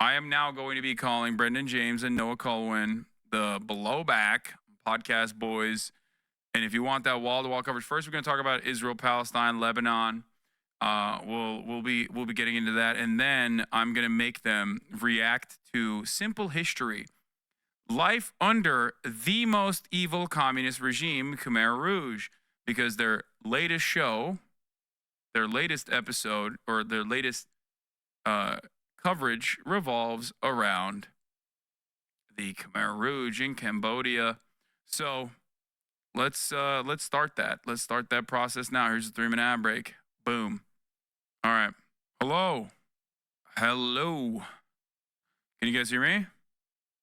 I am now going to be calling Brendan James and Noah Colwyn the Blowback Podcast boys. And if you want that wall-to-wall coverage, first we're going to talk about Israel, Palestine, Lebanon. We'll be getting into that, and then I'm going to make them react to simple history, life under the most evil communist regime, Khmer Rouge, because their latest show, their latest episode, or their latest coverage revolves around the Khmer Rouge in Cambodia. So let's start that. Let's start that process now. Here's a 3-minute ad break. Boom. All right. Hello. Can you guys hear me?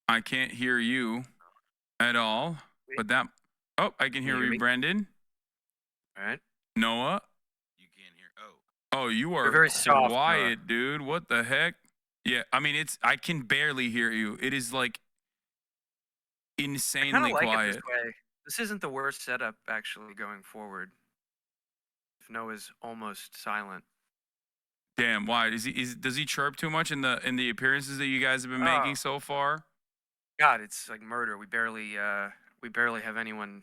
I can't hear you at all. But that. Oh, I can hear you, Brendan. All right. Noah. You can't hear. Oh, you are very soft, quiet, dude. What the heck? Yeah, I mean, I can barely hear you. It is like insanely like quiet. it this way. This isn't the worst setup actually going forward. If Noah's almost silent. Damn, why? Does he chirp too much in the appearances that you guys have been making so far? God, it's like murder. We barely have anyone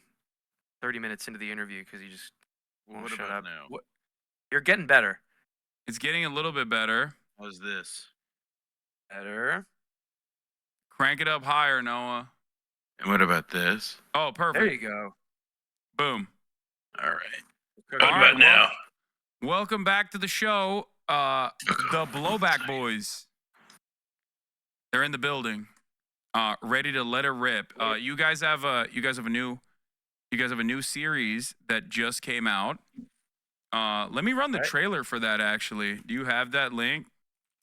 30 minutes into the interview because he just won't shut up. Now? What? You're getting better. It's getting a little bit better. How's this? Better. Crank it up higher, Noah. And what about this? Oh, perfect. There you go. Boom. All right. What about now? Welcome back to the show. The Blowback boys. They're in the building. Ready to let it rip. You guys have a new series that just came out. Let me run the trailer for that actually. Do you have that link?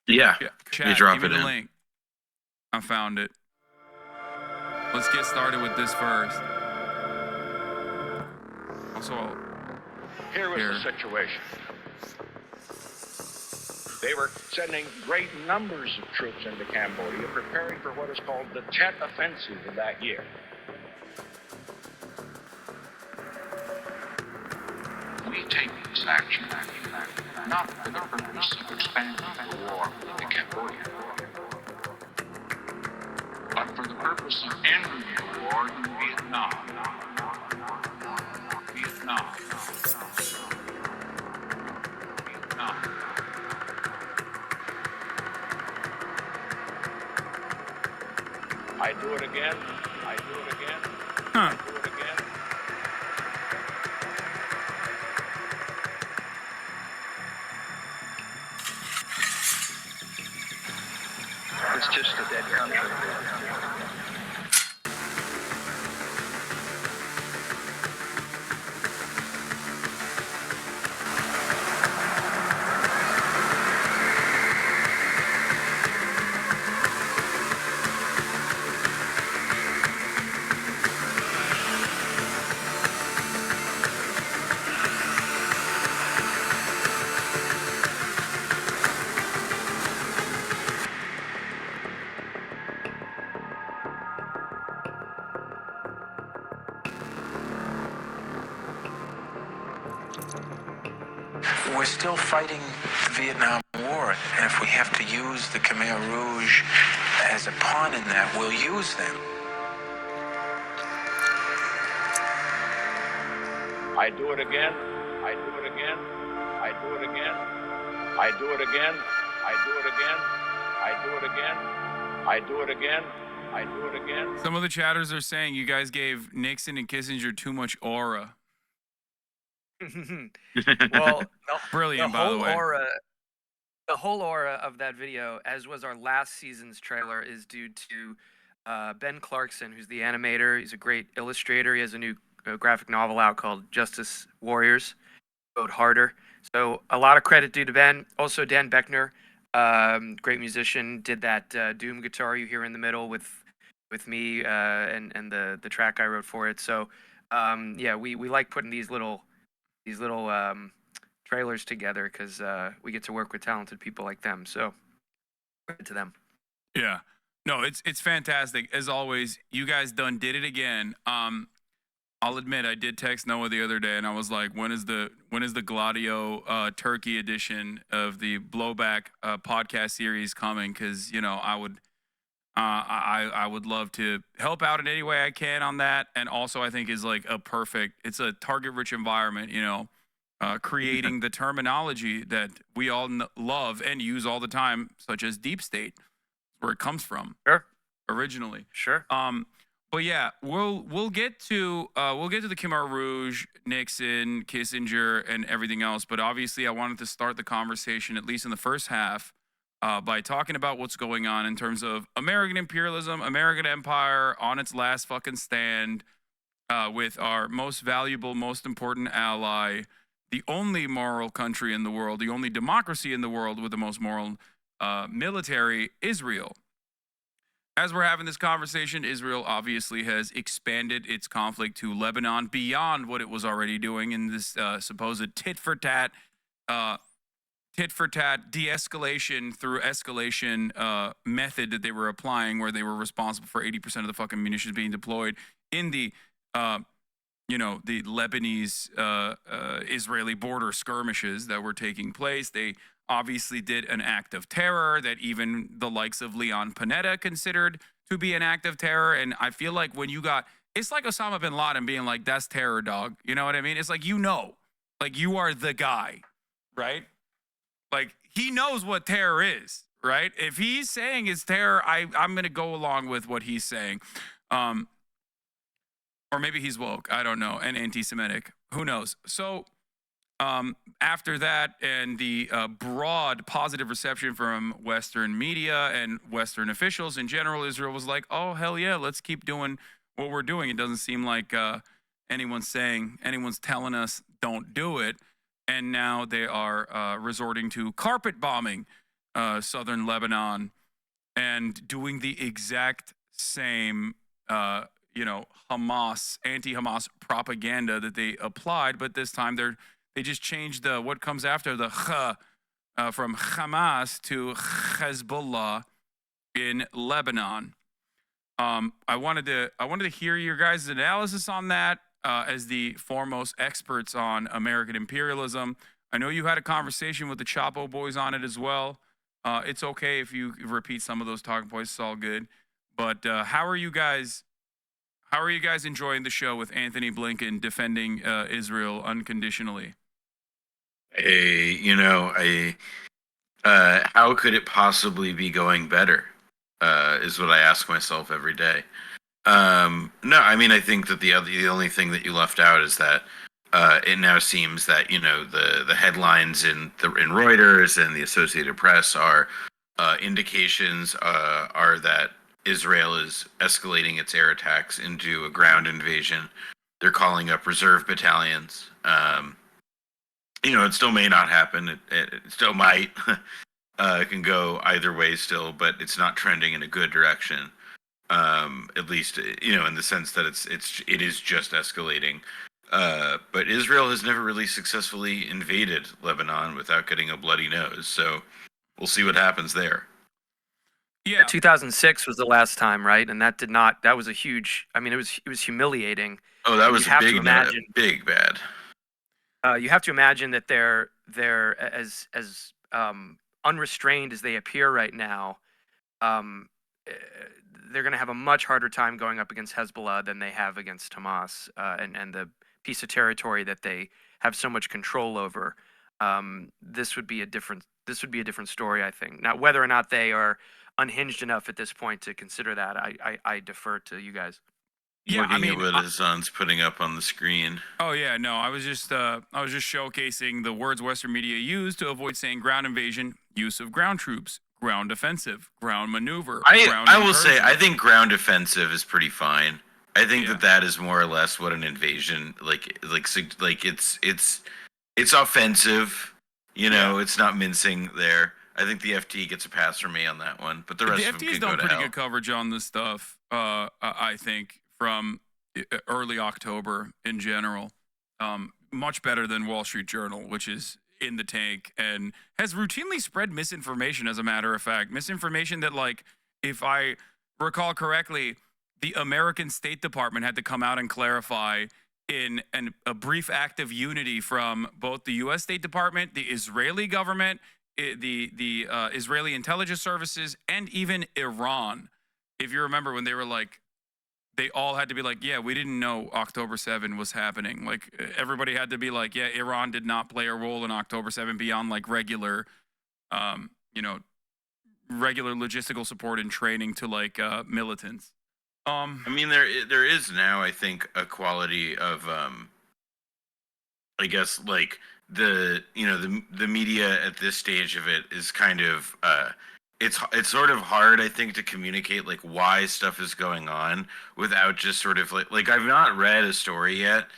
Yeah. Chat, drop give me it the in. link. I found it. Let's get started with this first. Also, Here was the situation. They were sending great numbers of troops into Cambodia, preparing for what is called the Tet Offensive of that year. We take this action not for the purpose of expanding the war in Cambodia, but for the purpose of ending the war in Vietnam. I do it again. I do it again. I do it again. It's just a dead country. We're still fighting the Vietnam War, and if we have to use the Khmer Rouge as a pawn in that, we'll use them. I do it again. I do it again. I do it again. I do it again. I do it again. I do it again. I do it again. I do it again. some of the chatters are saying you guys gave Nixon and Kissinger too much aura. Well, Brilliant, by the way. The whole aura of that video, as was our last season's trailer, is due to Ben Clarkson, who's the animator. He's a great illustrator. He has a new graphic novel out called Justice Warriors, Vote Harder. So a lot of credit due to Ben. Also, Dan Beckner, great musician, did that Doom guitar you hear in the middle with me and the track I wrote for it. So yeah, we like putting these little trailers together because we get to work with talented people like them. So credit to them. Yeah. No, it's fantastic. As always, you guys did it again. I'll admit I did text Noah the other day, and I was like, when is the Gladio Turkey edition of the Blowback podcast series coming? Because I would love to help out in any way I can on that, and also I think is like it's a target-rich environment, creating the terminology that we all love and use all the time, such as deep state, where it comes from. Sure. Originally. Sure. But yeah, we'll get to the Khmer Rouge, Nixon, Kissinger, and everything else. But obviously, I wanted to start the conversation, at least in the first half, by talking about what's going on in terms of American imperialism, American empire on its last fucking stand, with our most valuable, most important ally, the only moral country in the world, the only democracy in the world with the most moral military, Israel. As we're having this conversation, Israel obviously has expanded its conflict to Lebanon beyond what it was already doing in this supposed tit-for-tat de-escalation through escalation method that they were applying, where they were responsible for 80% of the fucking munitions being deployed in the Lebanese Israeli border skirmishes that were taking place. They obviously did an act of terror that even the likes of Leon Panetta considered to be an act of terror. And I feel like it's like Osama bin Laden being like, that's terror, dog. You know what I mean? It's like, like you are the guy, right? Like he knows what terror is, right? If he's saying it's terror, I'm going to go along with what he's saying. Or maybe he's woke, I don't know, and anti-Semitic. Who knows? So after that, and the broad positive reception from Western media and Western officials in general, Israel was like, oh, hell yeah, let's keep doing what we're doing. It doesn't seem like anyone's telling us don't do it. And now they are resorting to carpet bombing southern Lebanon and doing the exact same Hamas, anti-Hamas propaganda that they applied, but this time they just changed what comes after the from Hamas to Hezbollah in Lebanon. I wanted to hear your guys' analysis on that as the foremost experts on American imperialism. I know you had a conversation with the Chapo boys on it as well. It's okay if you repeat some of those talking points; it's all good. But how are you guys enjoying the show with Anthony Blinken defending Israel unconditionally? How could it possibly be going better? Is what I ask myself every day. No, I mean, I think that the only thing that you left out is that it now seems that the headlines in Reuters and the Associated Press are indications are that Israel is escalating its air attacks into a ground invasion. They're calling up reserve battalions. It still may not happen. It still might. It can go either way still, but it's not trending in a good direction. At least, in the sense that it is just escalating. But Israel has never really successfully invaded Lebanon without getting a bloody nose. So we'll see what happens there. Yeah, 2006 was the last time, right? And that was a huge. I mean, it was humiliating. Oh, that was big bad. You have to imagine that they're as unrestrained as they appear right now. They're going to have a much harder time going up against Hezbollah than they have against Hamas, and the piece of territory that they have so much control over. This would be a different story, I think. Now, whether or not they are unhinged enough at this point to consider that, I defer to you guys. Yeah, looking at what Hasan's putting up on the screen. Oh yeah, no, I was just showcasing the words Western media use to avoid saying ground invasion, use of ground troops, ground offensive, ground maneuver. I will say, I think ground offensive is pretty fine. I think that is more or less what an invasion like it's offensive. It's not mincing there. I think the FT gets a pass from me on that one, but the rest of them FT's could go done to pretty hell. good coverage on this stuff. I think from early October in general, much better than Wall Street Journal, which is in the tank and has routinely spread misinformation. As a matter of fact, misinformation that, like, if I recall correctly, the American State Department had to come out and clarify in a brief act of unity from both the U.S. State Department, the Israeli government, the Israeli intelligence services, and even Iran. If you remember when they were like, they all had to be like, yeah, we didn't know October 7 was happening. Like everybody had to be like, yeah, Iran did not play a role in October 7 beyond like regular, you know, regular logistical support and training to like militants. I mean, there is now, I think, a quality of I guess like the media at this stage of it is kind of it's sort of hard, I think, to communicate like why stuff is going on without just sort of like I've not read a story yet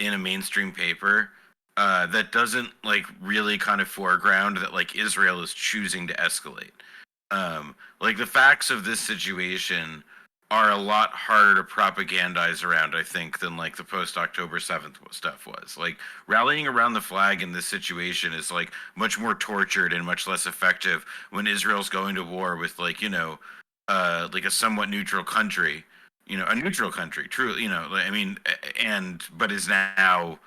in a mainstream paper that doesn't like really kind of foreground that like Israel is choosing to escalate. Like the facts of this situation are a lot harder to propagandize around, I think, than like the post October 7th stuff was. Like rallying around the flag in this situation is like much more tortured and much less effective when Israel's going to war with like, like a somewhat neutral country, a neutral country, true, I mean, but is now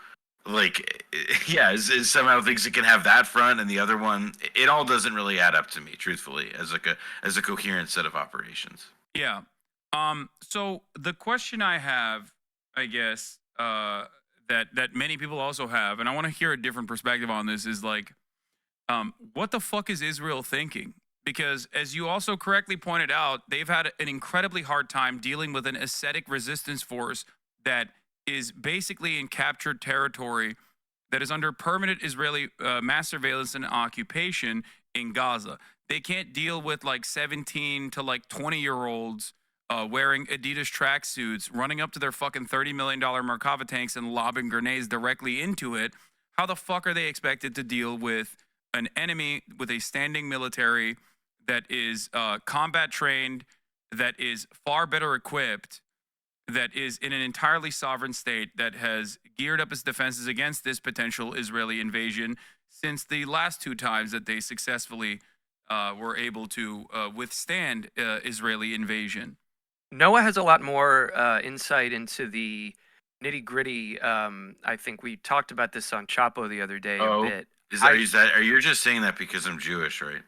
like, yeah, is somehow thinks it can have that front and the other one. It all doesn't really add up to me, truthfully, as a coherent set of operations. Yeah. So the question I have, I guess, that many people also have, and I want to hear a different perspective on this, is like, what the fuck is Israel thinking? Because as you also correctly pointed out, they've had an incredibly hard time dealing with an ascetic resistance force that is basically in captured territory that is under permanent Israeli mass surveillance and occupation in Gaza. They can't deal with like 17 to like 20-year-olds wearing Adidas tracksuits, running up to their fucking $30 million Merkava tanks and lobbing grenades directly into it. How the fuck are they expected to deal with an enemy with a standing military that is combat trained, that is far better equipped, that is in an entirely sovereign state, that has geared up its defenses against this potential Israeli invasion since the last two times that they successfully were able to withstand Israeli invasion? Noah has a lot more insight into the nitty gritty. I think we talked about this on Chapo the other day a bit. Are you just saying that because I'm Jewish, right?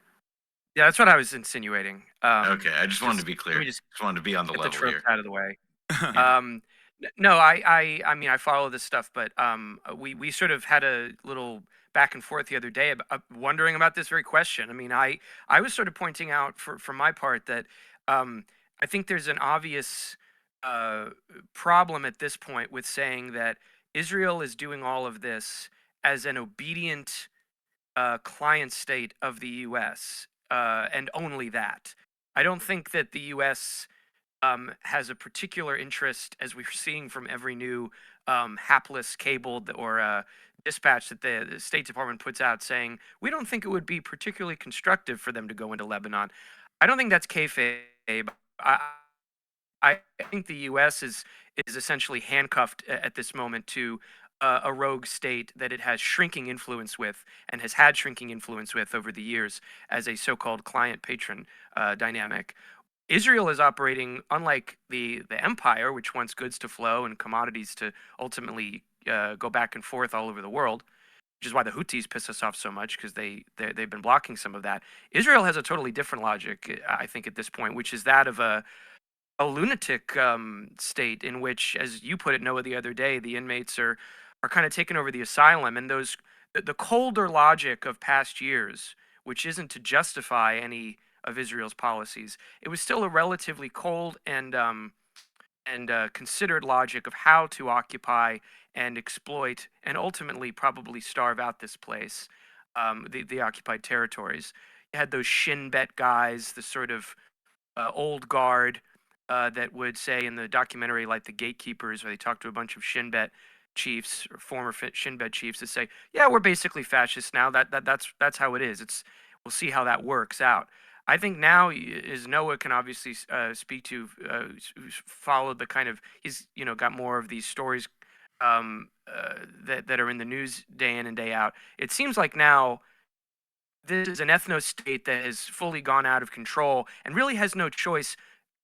Yeah, that's what I was insinuating. Okay, I just wanted to be clear. Let me just wanted to be on the get level the tropes here. out of the way. No, I mean I follow this stuff, but we sort of had a little back and forth the other day wondering about this very question. I mean, I was sort of pointing out for my part that I think there's an obvious problem at this point with saying that Israel is doing all of this as an obedient client state of the U.S. And only that. I don't think that the U.S. Has a particular interest, as we're seeing from every new hapless cable or dispatch that the State Department puts out saying, we don't think it would be particularly constructive for them to go into Lebanon. I don't think that's kayfabe. I think the U.S. is essentially handcuffed at this moment to a rogue state that it has shrinking influence with and has had shrinking influence with over the years as a so-called client-patron dynamic. Israel is operating unlike the empire, which wants goods to flow and commodities to ultimately go back and forth all over the world, which is why the Houthis piss us off so much because they've been blocking some of that. Israel has a totally different logic, I think, at this point, which is that of a lunatic state in which, as you put it, Noah, the other day, the inmates are kind of taking over the asylum, and the colder logic of past years, which isn't to justify any of Israel's policies, it was still a relatively cold and considered logic of how to occupy and exploit and ultimately probably starve out this place, the occupied territories. You had those Shin Bet guys, the sort of old guard that would say in the documentary, like the Gatekeepers, where they talk to a bunch of Shin Bet chiefs or former Shin Bet chiefs that say, "Yeah, we're basically fascists now. That's how it is. We'll see how that works out." I think now, as Noah can obviously speak to, who's followed the kind of, he's got more of these stories that are in the news day in and day out. It seems like now this is an ethno state that has fully gone out of control and really has no choice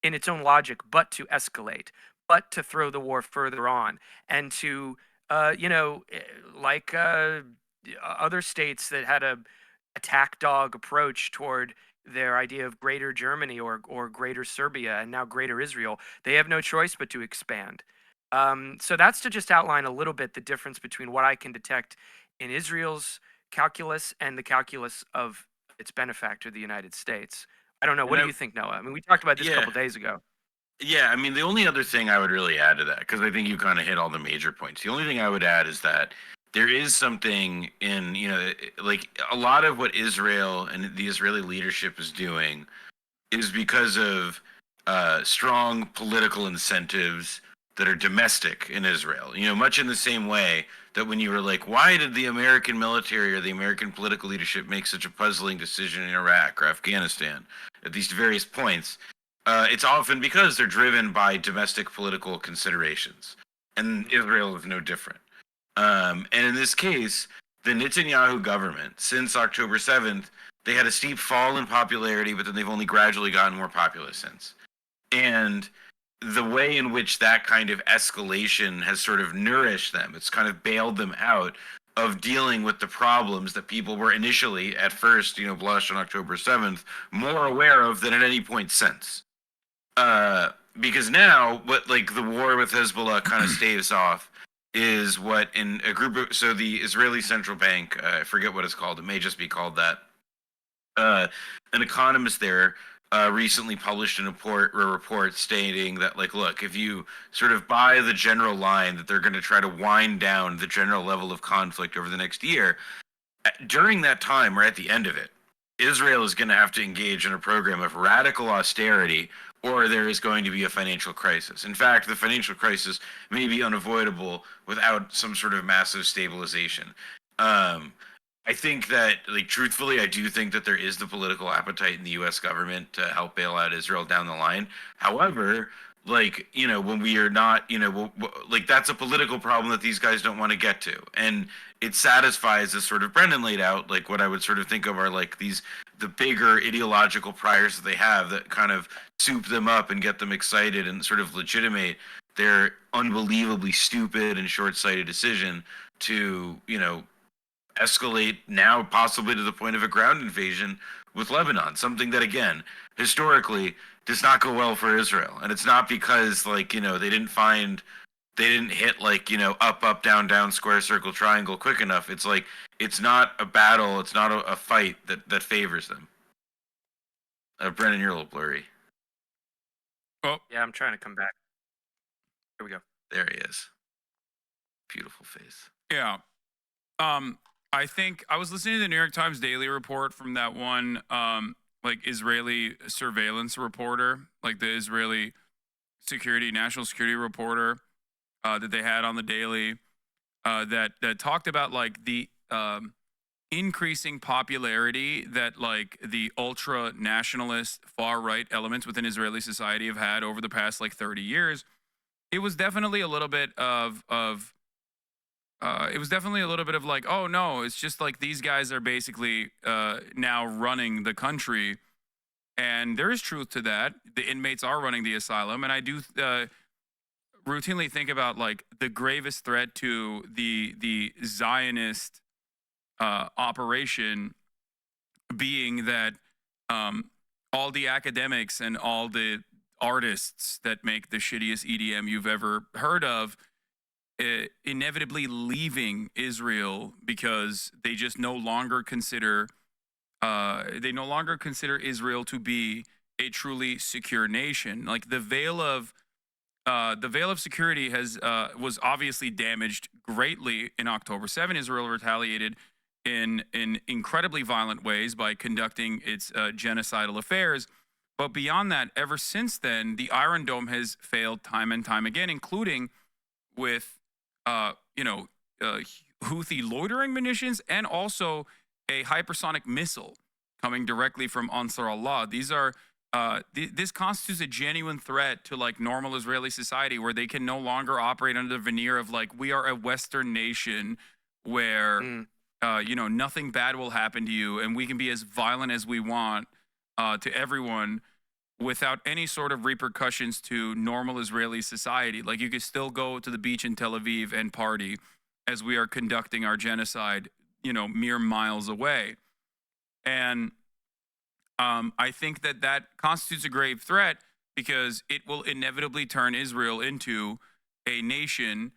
in its own logic but to escalate. but to throw the war further on and to, like other states that had a attack dog approach toward their idea of greater Germany or greater Serbia and now greater Israel, they have no choice but to expand. So that's to just outline a little bit the difference between what I can detect in Israel's calculus and the calculus of its benefactor, the United States. I don't know. What do you think, Noah? I mean, we talked about this a couple days ago. Yeah, I mean, the only other thing I would really add to that, because I think you kind of hit all the major points. The only thing I would add is that there is something in, like a lot of what Israel and the Israeli leadership is doing is because of strong political incentives that are domestic in Israel. Much in the same way that when you were like, why did the American military or the American political leadership make such a puzzling decision in Iraq or Afghanistan at these various points? It's often because they're driven by domestic political considerations. And Israel is no different. And in this case, the Netanyahu government, since October 7th, they had a steep fall in popularity, but then they've only gradually gotten more popular since. And the way in which that kind of escalation has sort of nourished them, it's kind of bailed them out of dealing with the problems that people were initially, at first, blushed on October 7th, more aware of than at any point since. Because now, what like the war with Hezbollah kind of staves off is what in a group of, so the Israeli Central Bank, I forget what it's called, it may just be called that. An economist there recently published a report stating that, like, look, if you sort of buy the general line that they're going to try to wind down the general level of conflict over the next year, during that time or at the end of it, Israel is going to have to engage in a program of radical austerity, or there is going to be a financial crisis. In fact, the financial crisis may be unavoidable without some sort of massive stabilization. I think that, like, truthfully, I do think that there is the political appetite in the U.S. government to help bail out Israel down the line. However, like, when we are not, like, that's a political problem that these guys don't want to get to. And it satisfies, as sort of Brendan laid out, like, what I would sort of think of are, like, the bigger ideological priors that they have that kind of soup them up and get them excited and sort of legitimate their unbelievably stupid and short-sighted decision to, escalate now possibly to the point of a ground invasion with Lebanon, something that, again, historically does not go well for Israel. And it's not because, like, they didn't hit, like, up, down, down, square, circle, triangle quick enough. It's like, it's not a battle, it's not a fight that favors them. Brennan, you're a little blurry. Oh, Yeah, I'm trying to come back. Here we go. There he is. Beautiful face. yeah. I think I was listening to the New York Times Daily Report from that one, like, Israeli surveillance reporter, like the Israeli national security reporter that they had on the Daily, that talked about, like, the increasing popularity that, like, the ultra nationalist far right elements within Israeli society have had over the past, like, 30 years. It was definitely a little bit of like, oh no, it's just like these guys are basically now running the country, and there is truth to that. The inmates are running the asylum, and I do routinely think about, like, the gravest threat to the Zionist operation being that all the academics and all the artists that make the shittiest EDM you've ever heard of inevitably leaving Israel because they just no longer consider Israel to be a truly secure nation. Like, the veil of security was obviously damaged greatly in October 7. Israel retaliated in incredibly violent ways by conducting its genocidal affairs. But beyond that, ever since then, the Iron Dome has failed time and time again, including with Houthi loitering munitions and also a hypersonic missile coming directly from Ansar Allah. These are this constitutes a genuine threat to, like, normal Israeli society, where they can no longer operate under the veneer of, like, we are a Western nation where nothing bad will happen to you and we can be as violent as we want to everyone. without any sort of repercussions to normal Israeli society. Like, you could still go to the beach in Tel Aviv and party as we are conducting our genocide, mere miles away. And I think that constitutes a grave threat because it will inevitably turn Israel into a nation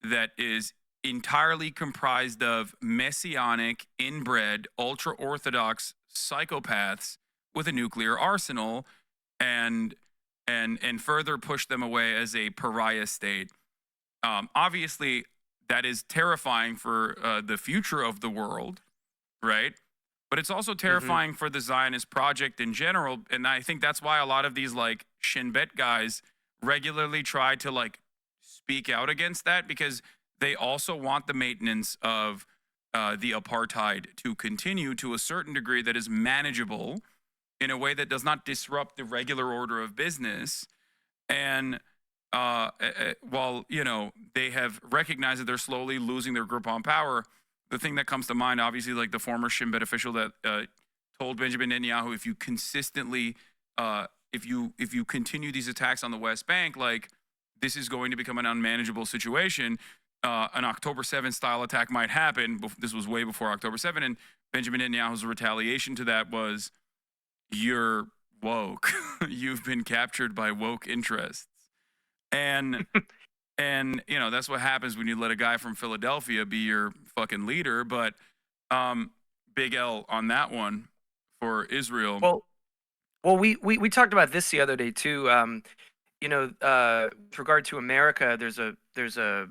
that is entirely comprised of messianic, inbred, ultra-Orthodox psychopaths with a nuclear arsenal, and further push them away as a pariah state. Obviously, that is terrifying for the future of the world, right? But it's also terrifying for the Zionist project in general, and I think that's why a lot of these like Shin Bet guys regularly try to like speak out against that, because they also want the maintenance of the apartheid to continue to a certain degree that is manageable in a way that does not disrupt the regular order of business. And while, they have recognized that they're slowly losing their grip on power, the thing that comes to mind, obviously, like the former Shin Bet official that told Benjamin Netanyahu, if you consistently, if you continue these attacks on the West Bank, like, this is going to become an unmanageable situation. An October 7th style attack might happen. This was way before October 7th, and Benjamin Netanyahu's retaliation to that was, "You're woke. You've been captured by woke interests." And that's what happens when you let a guy from Philadelphia be your fucking leader. But big L on that one for Israel. Well, we talked about this the other day too. With regard to America, there's a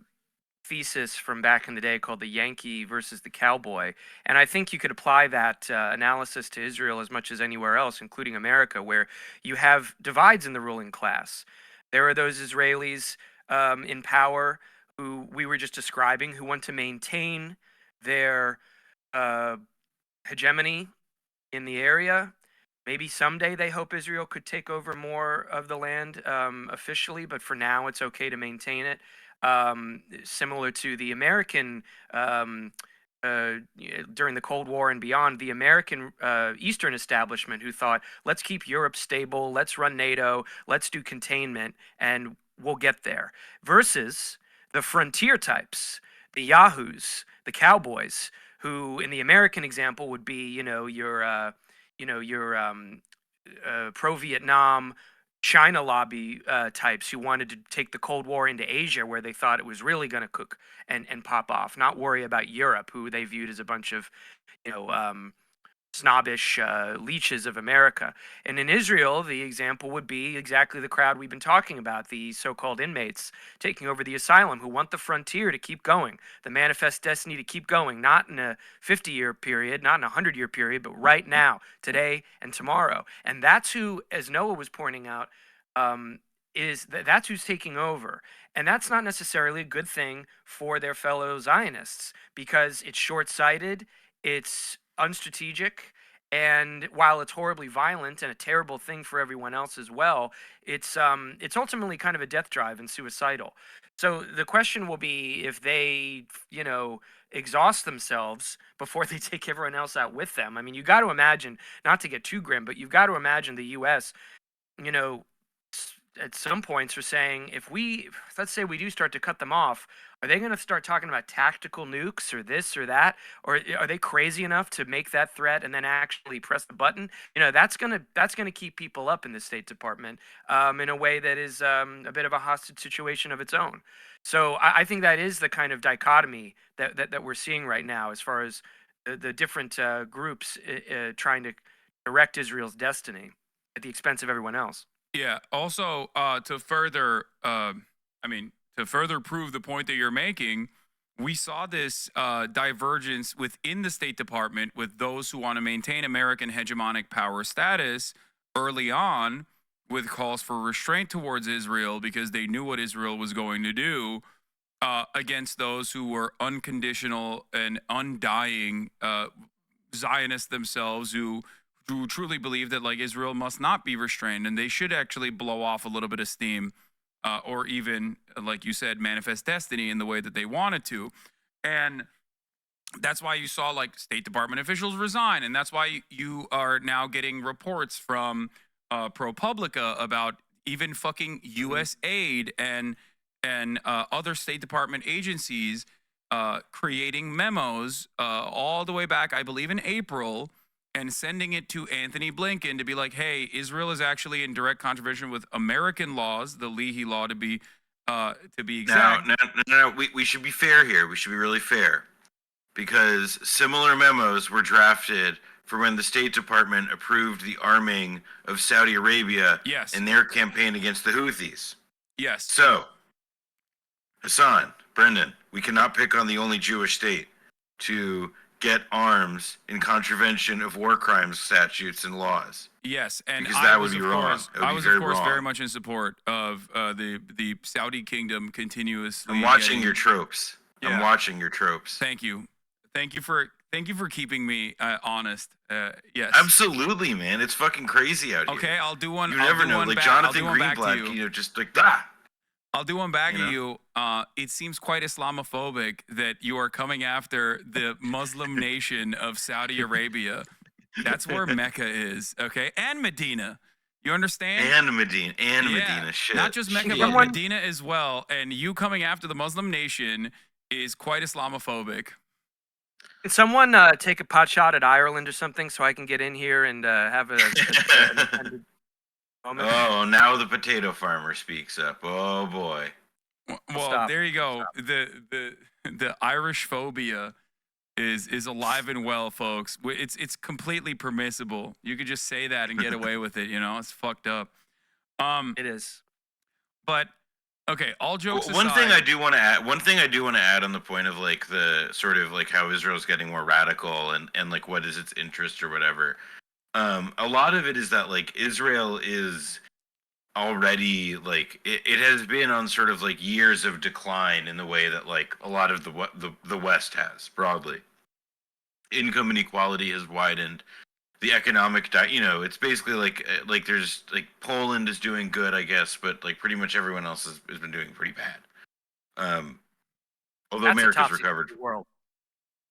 thesis from back in the day called the Yankee versus the Cowboy, and I think you could apply that analysis to Israel as much as anywhere else, including America, where you have divides in the ruling class. There are those Israelis in power who we were just describing, who want to maintain their hegemony in the area. Maybe someday they hope Israel could take over more of the land officially, but for now it's okay to maintain it. Similar to the American, during the Cold War and beyond, the American Eastern establishment who thought, let's keep Europe stable, let's run NATO, let's do containment, and we'll get there. Versus the frontier types, the Yahoos, the cowboys, who in the American example would be, your pro-Vietnam China lobby types who wanted to take the Cold War into Asia, where they thought it was really going to cook and pop off, not worry about Europe, who they viewed as a bunch of, snobbish leeches of America. And in Israel, the example would be exactly the crowd we've been talking about, the so-called inmates taking over the asylum, who want the frontier to keep going, the manifest destiny to keep going, not in a 50-year period, not in a 100-year period, but right now, today and tomorrow. And that's who, as Noah was pointing out, that's who's taking over. And that's not necessarily a good thing for their fellow Zionists, because it's short-sighted, it's unstrategic, and while it's horribly violent and a terrible thing for everyone else as well, it's ultimately kind of a death drive and suicidal. So the question will be, if they exhaust themselves before they take everyone else out with them. I mean, you got to imagine, not to get too grim, but you've got to imagine the U.S. At some points are saying, let's say we do start to cut them off, are they going to start talking about tactical nukes or this or that? Or are they crazy enough to make that threat and then actually press the button? That's going to keep people up in the State Department in a way that is a bit of a hostage situation of its own. So I think that is the kind of dichotomy that we're seeing right now, as far as the different groups trying to direct Israel's destiny at the expense of everyone else. Yeah. Also, to further prove the point that you're making, we saw this divergence within the State Department with those who want to maintain American hegemonic power status early on, with calls for restraint towards Israel because they knew what Israel was going to do, against those who were unconditional and undying Zionists themselves, who truly believe that, like, Israel must not be restrained and they should actually blow off a little bit of steam, or even, like you said, manifest destiny in the way that they wanted to. And that's why you saw, like, State Department officials resign. And that's why you are now getting reports from ProPublica about even fucking U.S. aid and other State Department agencies creating memos all the way back, I believe, in April, and sending it to Anthony Blinken to be like, hey, Israel is actually in direct contravention with American laws, the Leahy Law to be exact. No. We should be fair here. We should be really fair, because similar memos were drafted for when the State Department approved the arming of Saudi Arabia Yes. in their campaign against the Houthis. Yes. So, Hasan, Brendan, we cannot pick on the only Jewish state to get arms in contravention of war crimes statutes and laws. Yes, and because that I would was, be of wrong. course, It would I be was, very of course, wrong. very much in support of the Saudi kingdom continuously. I'm watching getting- your tropes. Yeah. I'm watching your tropes. Thank you for keeping me honest. Yes. Absolutely, man. It's fucking crazy out here. Okay, I'll do one. You I'll never do know. one Like back- I'll Jonathan do one back to Greenblatt, you. just like that. I'll do one back You at you. It seems quite Islamophobic that you are coming after the Muslim nation of Saudi Arabia. That's where Mecca is, okay? And Medina. You understand? And Medina, shit. Not just Mecca, Shit. but Medina as well. And you coming after the Muslim nation is quite Islamophobic. Can someone take a pot shot at Ireland or something so I can get in here and have an attended moment? Oh, now the potato farmer speaks up. Oh boy. Well, Stop. there you go. The Irish phobia is alive and well, folks. It's completely permissible. You could just say that and get away with it. You know, it's fucked up. It is. But okay, all jokes aside. One thing I do want to add on the point of like the sort of like how Israel's getting more radical and like what is its interest or whatever. A lot of it is that like Israel is already like it has been on sort of like years of decline in the way that like a lot of the West has broadly. Income inequality has widened. The economic it's basically like there's like Poland is doing good, I guess, but like pretty much everyone else has been doing pretty bad. Although That's America's the top secret recovered. in the world.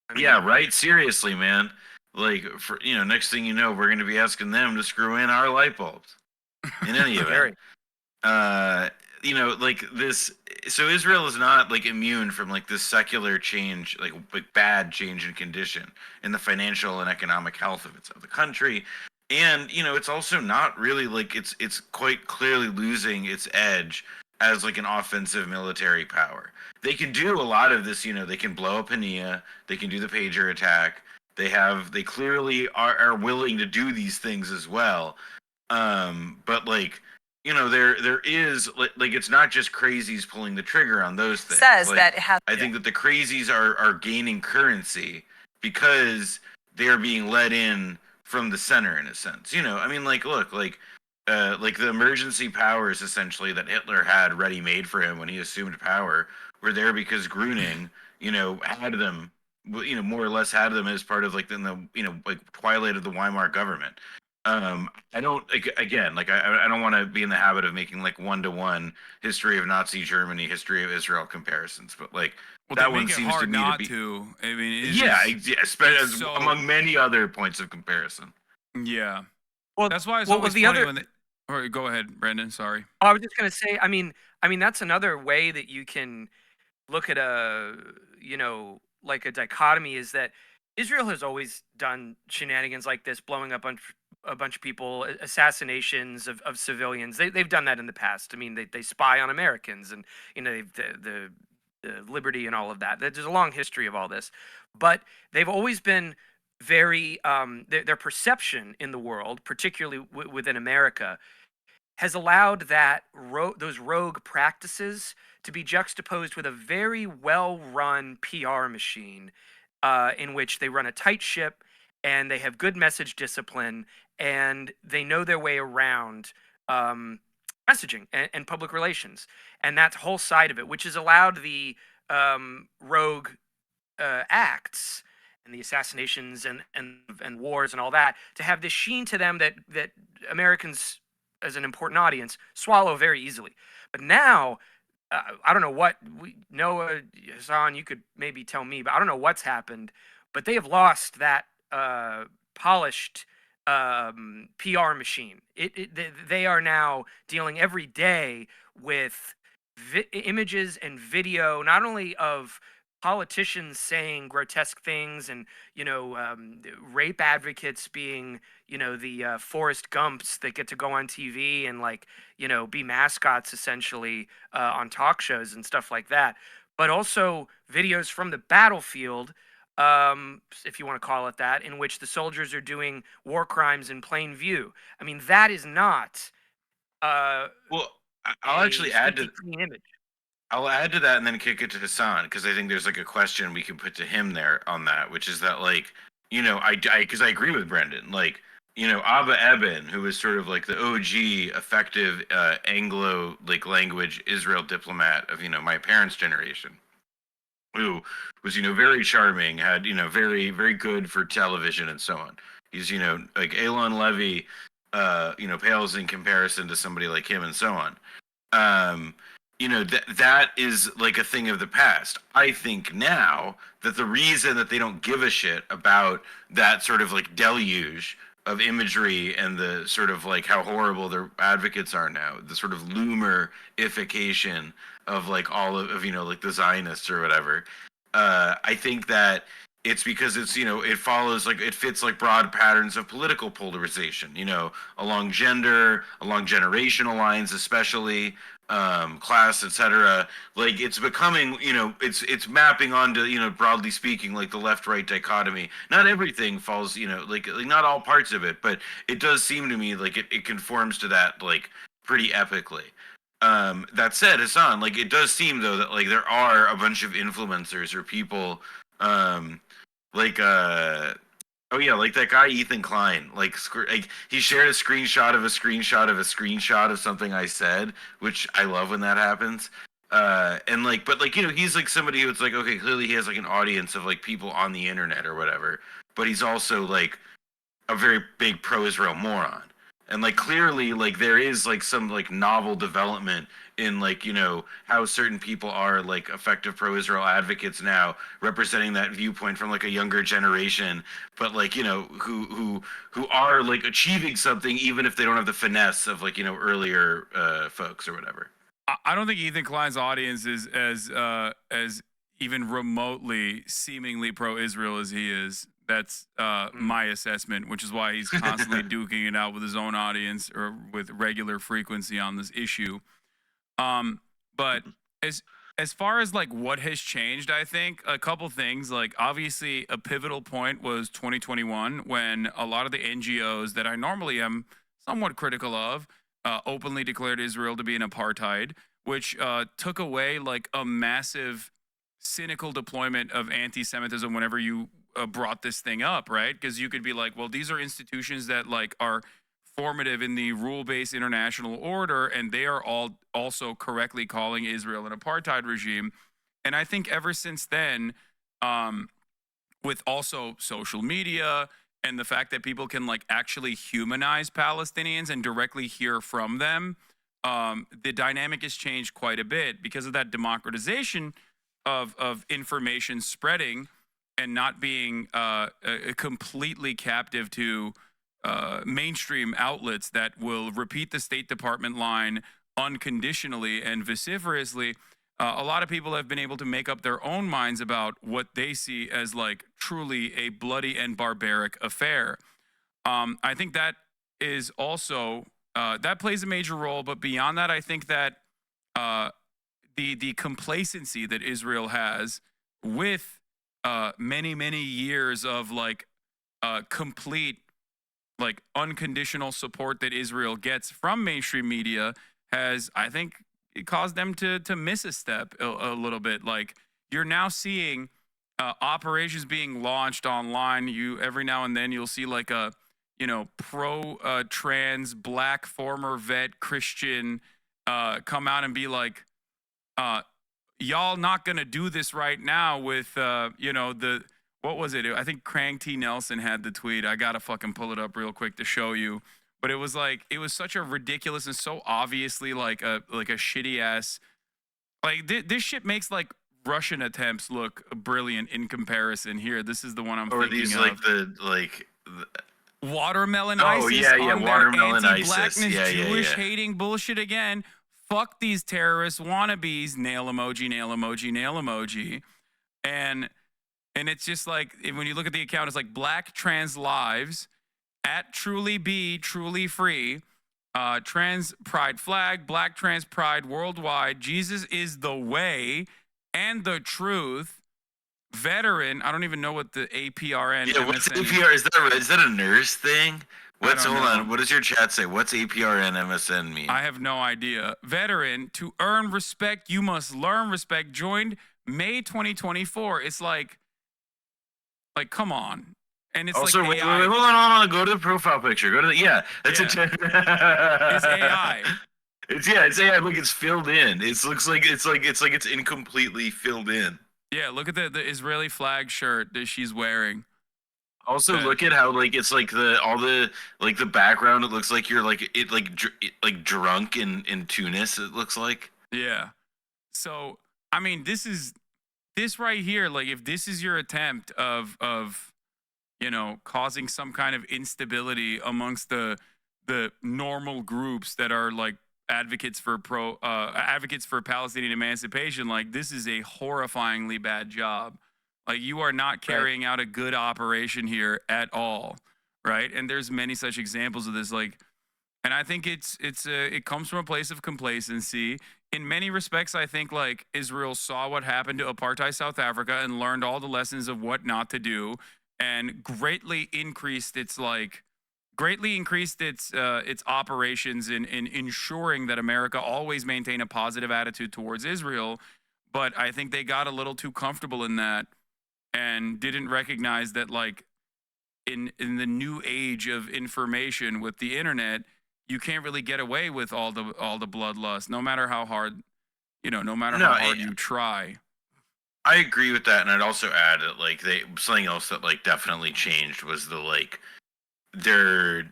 I mean, Yeah, right. Seriously, man. Like for next thing you know, we're going to be asking them to screw in our light bulbs. In any event, like this. So Israel is not like immune from like this secular change, like bad change in condition in the financial and economic health of the country, and it's also not really like it's quite clearly losing its edge as like an offensive military power. They can do a lot of this. They can blow up Hania. They can do the pager attack. They clearly are willing to do these things as well. But like. There is like it's not just crazies pulling the trigger on those things. Says like, that it has. I think that the crazies are gaining currency because they're being led in from the center in a sense. I mean, like look, like the emergency powers essentially that Hitler had ready made for him when he assumed power were there because Gruning, had them, more or less had them as part of like like twilight of the Weimar government. I don't I don't want to be in the habit of making like 1-to-1 history of Nazi Germany, history of Israel comparisons, but like that one seems to me to be. I mean, especially among many other points of comparison. Yeah. Well, that's why it's what always was the funny other? when they. All right, go ahead, Brendan. Sorry. I was just gonna say. I mean, that's another way that you can look at like a dichotomy is that Israel has always done shenanigans like this, blowing up a bunch of people, assassinations of civilians. They've done that in the past. I mean, they spy on Americans, and the liberty and all of that. There's a long history of all this, but they've always been very their perception in the world, particularly within America, has allowed those rogue practices to be juxtaposed with a very well-run PR machine in which they run a tight ship and they have good message discipline and they know their way around messaging and public relations. And that whole side of it, which has allowed the rogue acts and the assassinations and wars and all that to have this sheen to them that Americans, as an important audience, swallow very easily. But now, I don't know what Noah, Hasan, you could maybe tell me, but I don't know what's happened. But they have lost that polished PR machine. They are now dealing every day with images and video, not only of politicians saying grotesque things and rape advocates being the Forrest Gumps that get to go on TV and be mascots essentially on talk shows and stuff like that, but also videos from the battlefield, if you want to call it that, in which the soldiers are doing war crimes in plain view. I mean, that is not Well, I'll actually add to clean image. I'll add to that and then kick it to Hasan, because I think there's like a question we can put to him there on that, which is that because I agree with Brendan, Abba Eban, who was sort of like the OG effective Anglo language Israel diplomat of my parents' generation, who was very charming, had very very good for television and so on. He's like Elon Levy, pales in comparison to somebody like him and so on. That is like a thing of the past. I think now that the reason that they don't give a shit about that sort of deluge of imagery and the sort of how horrible their advocates are now, the sort of loomerification of all of the Zionists or whatever. I think that it's because it's it follows it fits broad patterns of political polarization, along gender, along generational lines, especially class, etc. It's becoming it's mapping onto broadly speaking the left right dichotomy. Not everything falls not all parts of it, but it does seem to me it conforms to that pretty epically. That said, Hasan, it does seem though that there are a bunch of influencers or people oh yeah, that guy Ethan Klein, he shared a screenshot of a screenshot of a screenshot of something I said, which I love when that happens. But he's somebody who's okay, clearly he has an audience of people on the internet or whatever, but he's also a very big pro-Israel moron. And clearly there is some novel development in how certain people are effective pro-Israel advocates now, representing that viewpoint from a younger generation, but who are achieving something even if they don't have the finesse of earlier folks or whatever. I don't think Ethan Klein's audience is as even remotely seemingly pro-Israel as he is. That's my assessment, which is why he's constantly duking it out with his own audience or with regular frequency on this issue. But as far as what has changed, I think a couple things. Obviously, a pivotal point was 2021 when a lot of the NGOs that I normally am somewhat critical of openly declared Israel to be an apartheid, which took away a massive cynical deployment of anti-Semitism whenever you brought this thing up, right? Because you could be well, these are institutions that are formative in the rule-based international order, and they are all also correctly calling Israel an apartheid regime. And I think ever since then, with also social media and the fact that people can actually humanize Palestinians and directly hear from them, the dynamic has changed quite a bit because of that democratization of information spreading and not being completely captive to mainstream outlets that will repeat the State Department line unconditionally and vociferously. A lot of people have been able to make up their own minds about what they see as truly a bloody and barbaric affair. I think that is also that plays a major role. But beyond that, I think that the complacency that Israel has with many years of complete unconditional support that Israel gets from mainstream media has, I think, caused them to miss a step a little bit. You're now seeing operations being launched online. You every now and then you'll see a pro trans black former vet Christian come out and be y'all not gonna do this right now with what was it? I think Krang T. Nelson had the tweet. I gotta fucking pull it up real quick to show you. But it was it was such a ridiculous and so obviously a shitty ass. This shit makes Russian attempts look brilliant in comparison. Here, this is the one I'm thinking these of. watermelon Oh, ISIS yeah, yeah, on watermelon their ISIS. anti-blackness, Yeah, yeah, Jewish yeah. hating bullshit again. Fuck these terrorist wannabes. Nail emoji, nail emoji, nail emoji. And it's just like when you look at the account, it's like Black Trans Lives at Truly Be Truly Free. Trans Pride Flag, Black Trans Pride Worldwide. Jesus is the way and the truth. Veteran. I don't even know what the APRN Yeah, what's MSN is. APR? Is that a nurse thing? What's don't hold know. on? What does your chat say? What's APRN MSN mean? I have no idea. Veteran, to earn respect, you must learn respect. Joined May 2024. It's like come on. And it's Also, like wait, AI. hold on. Go to the profile picture. Go to the that's It's AI. It's AI. Look, it's filled in. It looks like it's incompletely filled in. Yeah, look at the Israeli flag shirt that she's wearing. Also, look at how it's like the background. It looks like you're drunk in Tunis. It looks like. Yeah. So I mean, this right here. Like, if this is your attempt of causing some kind of instability amongst the normal groups that are like advocates for Palestinian emancipation, like, this is a horrifyingly bad job. Like, you are not carrying out a good operation here at all, right? And there's many such examples of this. Like, and I think it comes from a place of complacency. In many respects, I think like Israel saw what happened to apartheid South Africa and learned all the lessons of what not to do, and greatly increased its operations in ensuring that America always maintain a positive attitude towards Israel. But I think they got a little too comfortable in that and didn't recognize that, like, in the new age of information with the internet, you can't really get away with all the bloodlust, no matter how hard, how hard you try. I agree with that, and I'd also add that something else that definitely changed was there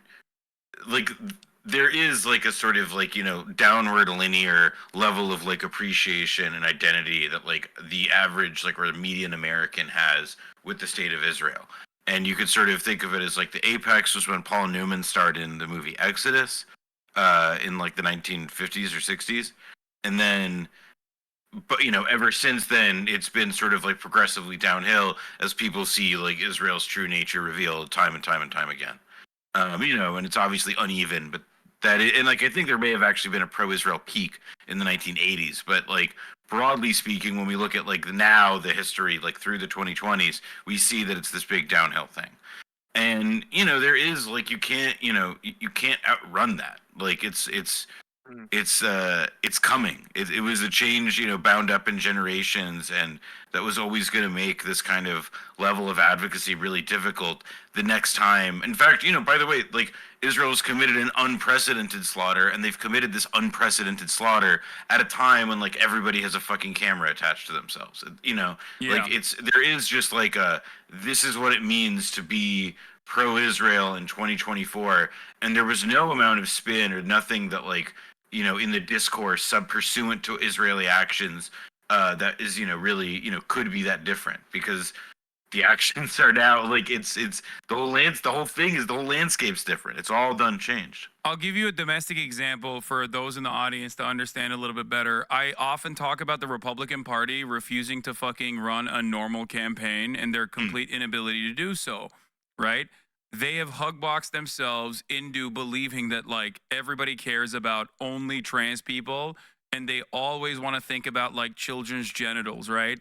is a sort of downward linear level of appreciation and identity that the average or the median American has with the state of Israel. And you could sort of think of it as the apex was when Paul Newman starred in the movie Exodus in the 1950s or 60s. And then, but ever since then, it's been sort of progressively downhill as people see Israel's true nature revealed time and time and time again. And it's obviously uneven, but I think there may have actually been a pro-Israel peak in the 1980s, but broadly speaking, when we look at now the history through the 2020s, we see that it's this big downhill thing. And there is you can't outrun that. It's coming. It was a change bound up in generations, and that was always going to make this kind of level of advocacy really difficult the next time. In fact, by the way, Israel's committed an unprecedented slaughter, and they've committed this unprecedented slaughter at a time when everybody has a fucking camera attached to themselves. There is just this is what it means to be pro-Israel in 2024, and there was no amount of spin or nothing that in the discourse pursuant to Israeli actions that is really could be that different, because the actions are now it's the whole landscape's different. It's all done changed. I'll give you a domestic example for those in the audience to understand a little bit better. I often talk about the Republican Party refusing to fucking run a normal campaign and their complete inability to do so, right? They have hugboxed themselves into believing that everybody cares about only trans people, and they always want to think about children's genitals, right?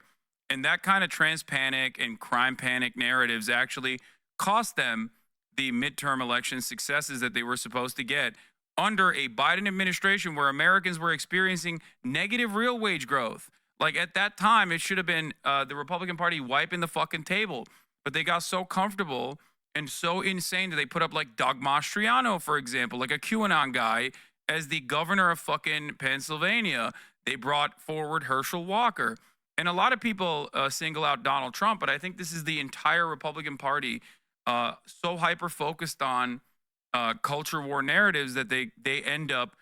And that kind of trans panic and crime panic narratives actually cost them the midterm election successes that they were supposed to get under a Biden administration where Americans were experiencing negative real wage growth. At that time, it should have been the Republican Party wiping the fucking table, but they got so comfortable and so insane that they put up Doug Mastriano, for example, a QAnon guy, as the governor of fucking Pennsylvania. They brought forward Herschel Walker. And a lot of people single out Donald Trump, but I think this is the entire Republican Party so hyper-focused on culture war narratives that they end up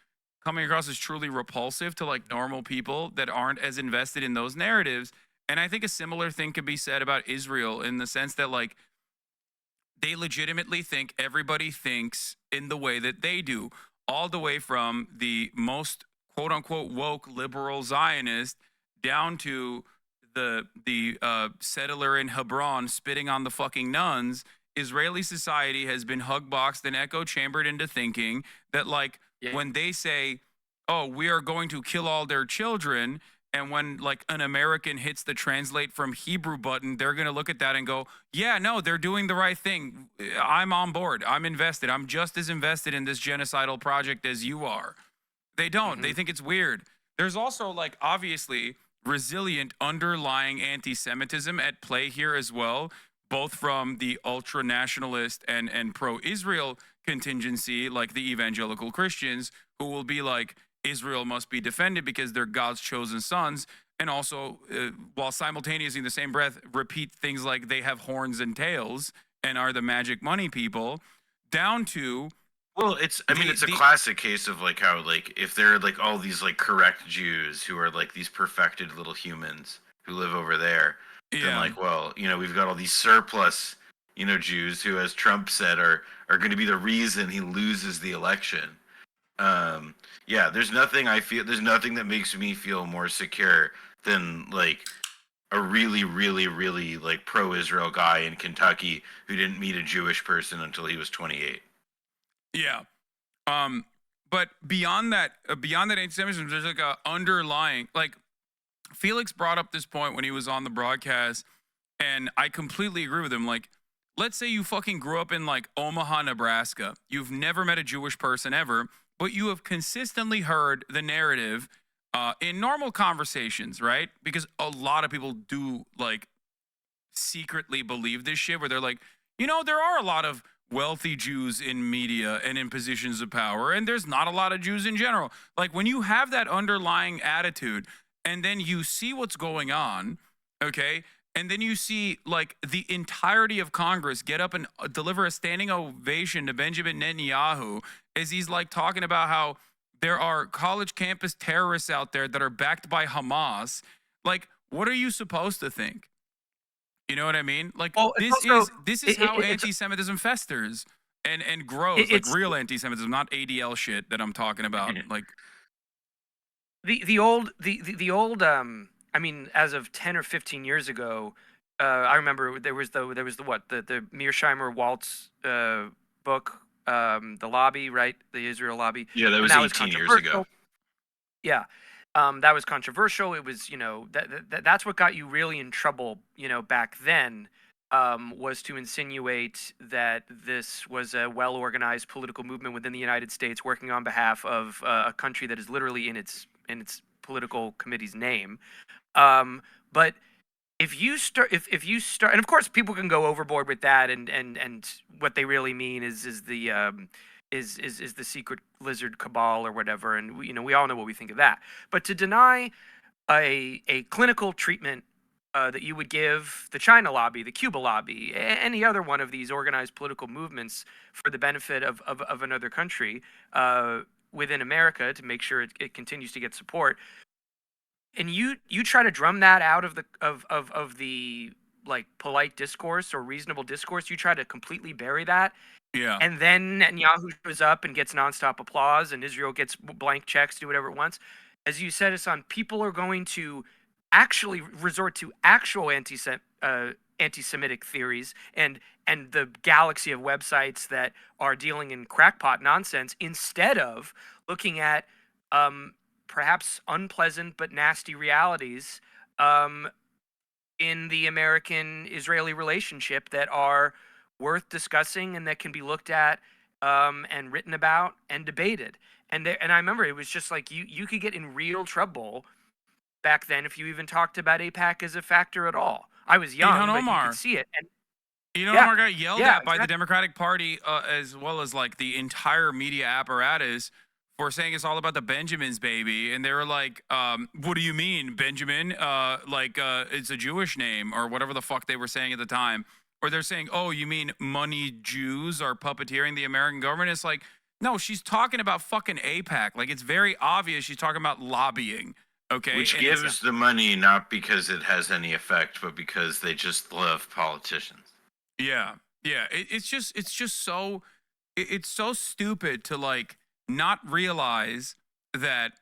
coming across as truly repulsive to normal people that aren't as invested in those narratives. And I think a similar thing could be said about Israel, in the sense that they legitimately think everybody thinks in the way that they do, all the way from the most quote unquote woke liberal Zionist down to the settler in Hebron spitting on the fucking nuns. Israeli society has been hugboxed and echo chambered into thinking that, like, when they say, oh, we are going to kill all their children, and when like an American hits the translate from Hebrew button, they're going to look at that and go, yeah, no, they're doing the right thing. I'm on board. I'm invested. I'm just as invested in this genocidal project as you are. They don't. They think it's weird. There's also, like, obviously resilient underlying anti-Semitism at play here as well, both from the ultra-nationalist and pro-Israel contingency, like the evangelical Christians, who will be like, Israel must be defended because they're God's chosen sons, and also, while simultaneously in the same breath, repeat things like they have horns and tails and are the magic money people, down to... Well, it's a classic case of like how, like, if there are like all these like correct Jews who are like these perfected little humans who live over there, then like, well, you know, we've got all these surplus, you know, Jews who, as Trump said, are going to be the reason he loses the election. There's nothing that makes me feel more secure than like a really, really, really like pro-Israel guy in Kentucky who didn't meet a Jewish person until he was 28. Yeah. But beyond that anti-Semitism, there's like a underlying, like, Felix brought up this point when he was on the broadcast, and I completely agree with him. Like, let's say you fucking grew up in like Omaha, Nebraska. You've never met a Jewish person ever, but you have consistently heard the narrative in normal conversations, right? Because a lot of people do like secretly believe this shit, where they're like, you know, there are a lot of wealthy Jews in media and in positions of power, and there's not a lot of Jews in general. Like, when you have that underlying attitude, and then you see what's going on, okay, and then you see like the entirety of Congress get up and deliver a standing ovation to Benjamin Netanyahu as he's like talking about how there are college campus terrorists out there that are backed by Hamas. Like, what are you supposed to think? You know what I mean? Like, Well, this is how anti-Semitism festers and grows. Like real anti-Semitism, not ADL shit that I'm talking about. Like the old I mean, as of 10 or 15 years ago, I remember there was the Mearsheimer Waltz book, The Lobby, right? The Israel Lobby. Yeah, that was 18 years ago. Yeah. That was controversial. It was, you know, that's what got you really in trouble, you know, back then, was to insinuate that this was a well-organized political movement within the United States working on behalf of a country that is literally in its political committee's name. But if you start, and of course people can go overboard with that, and what they really mean is the secret lizard cabal or whatever, and we all know what we think of that. But to deny a clinical treatment that you would give the China lobby, the Cuba lobby, any other one of these organized political movements for the benefit of another country within America to make sure it continues to get support, and you try to drum that out of the like polite discourse or reasonable discourse, you try to completely bury that. Yeah. And then Netanyahu shows up and gets nonstop applause, and Israel gets blank checks to do whatever it wants. As you said, Hasan, people are going to actually resort to actual anti-Semitic theories and the galaxy of websites that are dealing in crackpot nonsense, instead of looking at perhaps unpleasant but nasty realities in the American-Israeli relationship that are worth discussing and that can be looked at and written about and debated. And I remember it was just like you could get in real trouble back then if you even talked about AIPAC as a factor at all. I was young, but you could see it. And Omar got yelled at by the Democratic Party as well as like the entire media apparatus for saying it's all about the Benjamins, baby. And they were like, what do you mean, Benjamin? It's a Jewish name, or whatever the fuck they were saying at the time. Or they're saying, oh, you mean money Jews are puppeteering the American government? It's like, no, she's talking about fucking AIPAC. Like, it's very obvious she's talking about lobbying, okay? Which gives the money not because it has any effect, but because they just love politicians. Yeah. Yeah, it's just so it's so stupid to like not realize that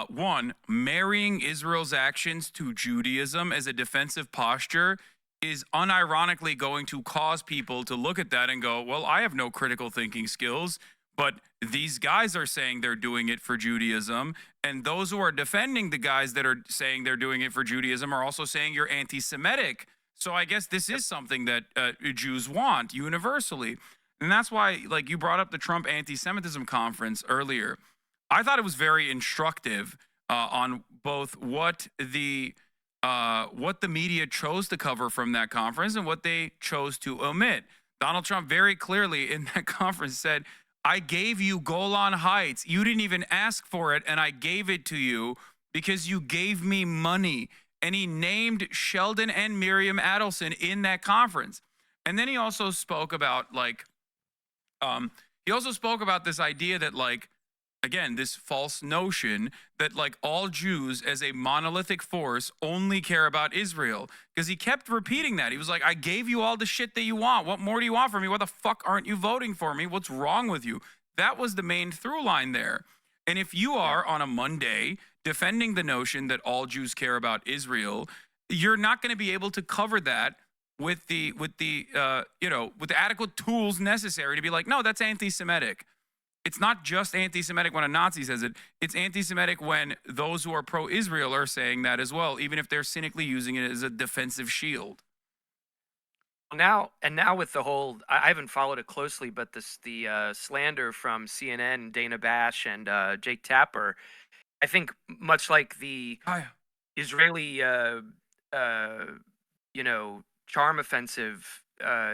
one, marrying Israel's actions to Judaism as a defensive posture is unironically going to cause people to look at that and go, well, I have no critical thinking skills, but these guys are saying they're doing it for Judaism. And those who are defending the guys that are saying they're doing it for Judaism are also saying you're anti Semitic. So I guess this is something that Jews want universally. And that's why, like, you brought up the Trump anti Semitism conference earlier. I thought it was very instructive on both what the media chose to cover from that conference and what they chose to omit. Donald Trump very clearly in that conference said, I gave you Golan Heights. You didn't even ask for it, and I gave it to you because you gave me money. And he named Sheldon and Miriam Adelson in that conference. And then he also spoke about this idea that, like, again, this false notion that like all Jews as a monolithic force only care about Israel, because he kept repeating that. He was like, I gave you all the shit that you want. What more do you want from me? What the fuck aren't you voting for me? What's wrong with you? That was the main through line there. And if you are on a Monday defending the notion that all Jews care about Israel, you're not going to be able to cover that with the adequate tools necessary to be like, no, that's anti-Semitic. It's not just anti-Semitic when a Nazi says it. It's anti-Semitic when those who are pro-Israel are saying that as well, even if they're cynically using it as a defensive shield. Now with the whole, I haven't followed it closely, but the slander from CNN, Dana Bash, and Jake Tapper, I think much like the Israeli, charm offensive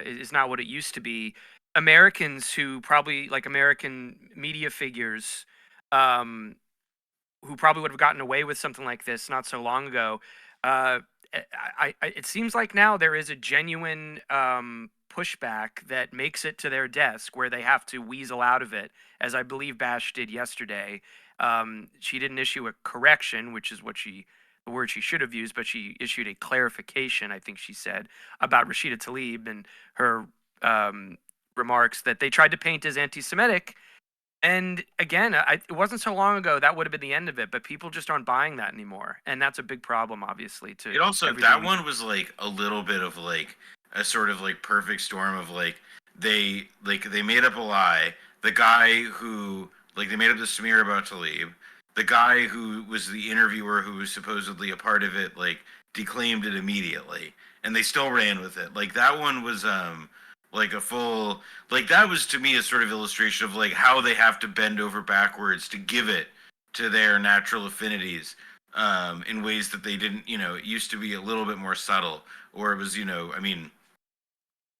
is not what it used to be. Americans who probably, like American media figures, who probably would have gotten away with something like this not so long ago, it seems like now there is a genuine pushback that makes it to their desk where they have to weasel out of it, as I believe Bash did yesterday. She didn't issue a correction, which is the word she should have used, but she issued a clarification, I think she said, about Rashida Tlaib and her remarks that they tried to paint as anti-Semitic. And again, it wasn't so long ago that would have been the end of it, but people just aren't buying that anymore, and that's a big problem, obviously. To It also, everything. that one was like a little bit of like a sort of like perfect storm of like they made up a lie. The guy who, like, they made up the smear about Tlaib. The guy who was the interviewer who was supposedly a part of it, like, declaimed it immediately, and they still ran with it. Like, that one was like a full, like, that was to me a sort of illustration of like how they have to bend over backwards to give it to their natural affinities in ways that they didn't, it used to be a little bit more subtle, or it was, I mean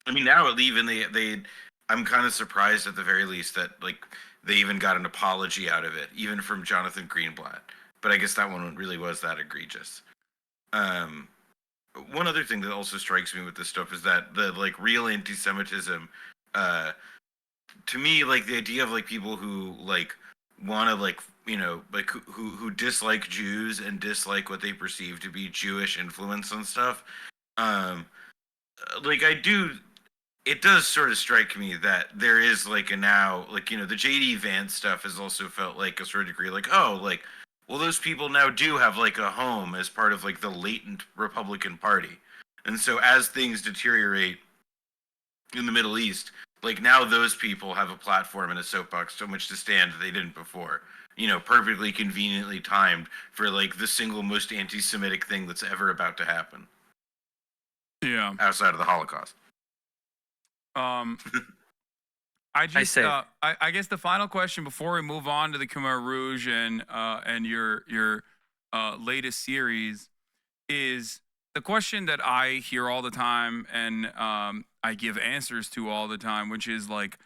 now even I'm kind of surprised at the very least that like they even got an apology out of it, even from Jonathan Greenblatt. But I guess that one really was that egregious. One other thing that also strikes me with this stuff is that the like real anti-Semitism, to me, like the idea of like people who like want to like like who dislike Jews and dislike what they perceive to be Jewish influence and stuff, like it does sort of strike me that there is like a now like the JD Vance stuff has also felt like a certain degree like, oh, like, well, those people now do have like a home as part of like the latent Republican Party. And so as things deteriorate in the Middle East, like now those people have a platform and a soapbox so much to stand that they didn't before. Perfectly conveniently timed for like the single most anti-Semitic thing that's ever about to happen. Yeah. Outside of the Holocaust. I guess the final question before we move on to the Khmer Rouge and your latest series is the question that I hear all the time and I give answers to all the time, which is like,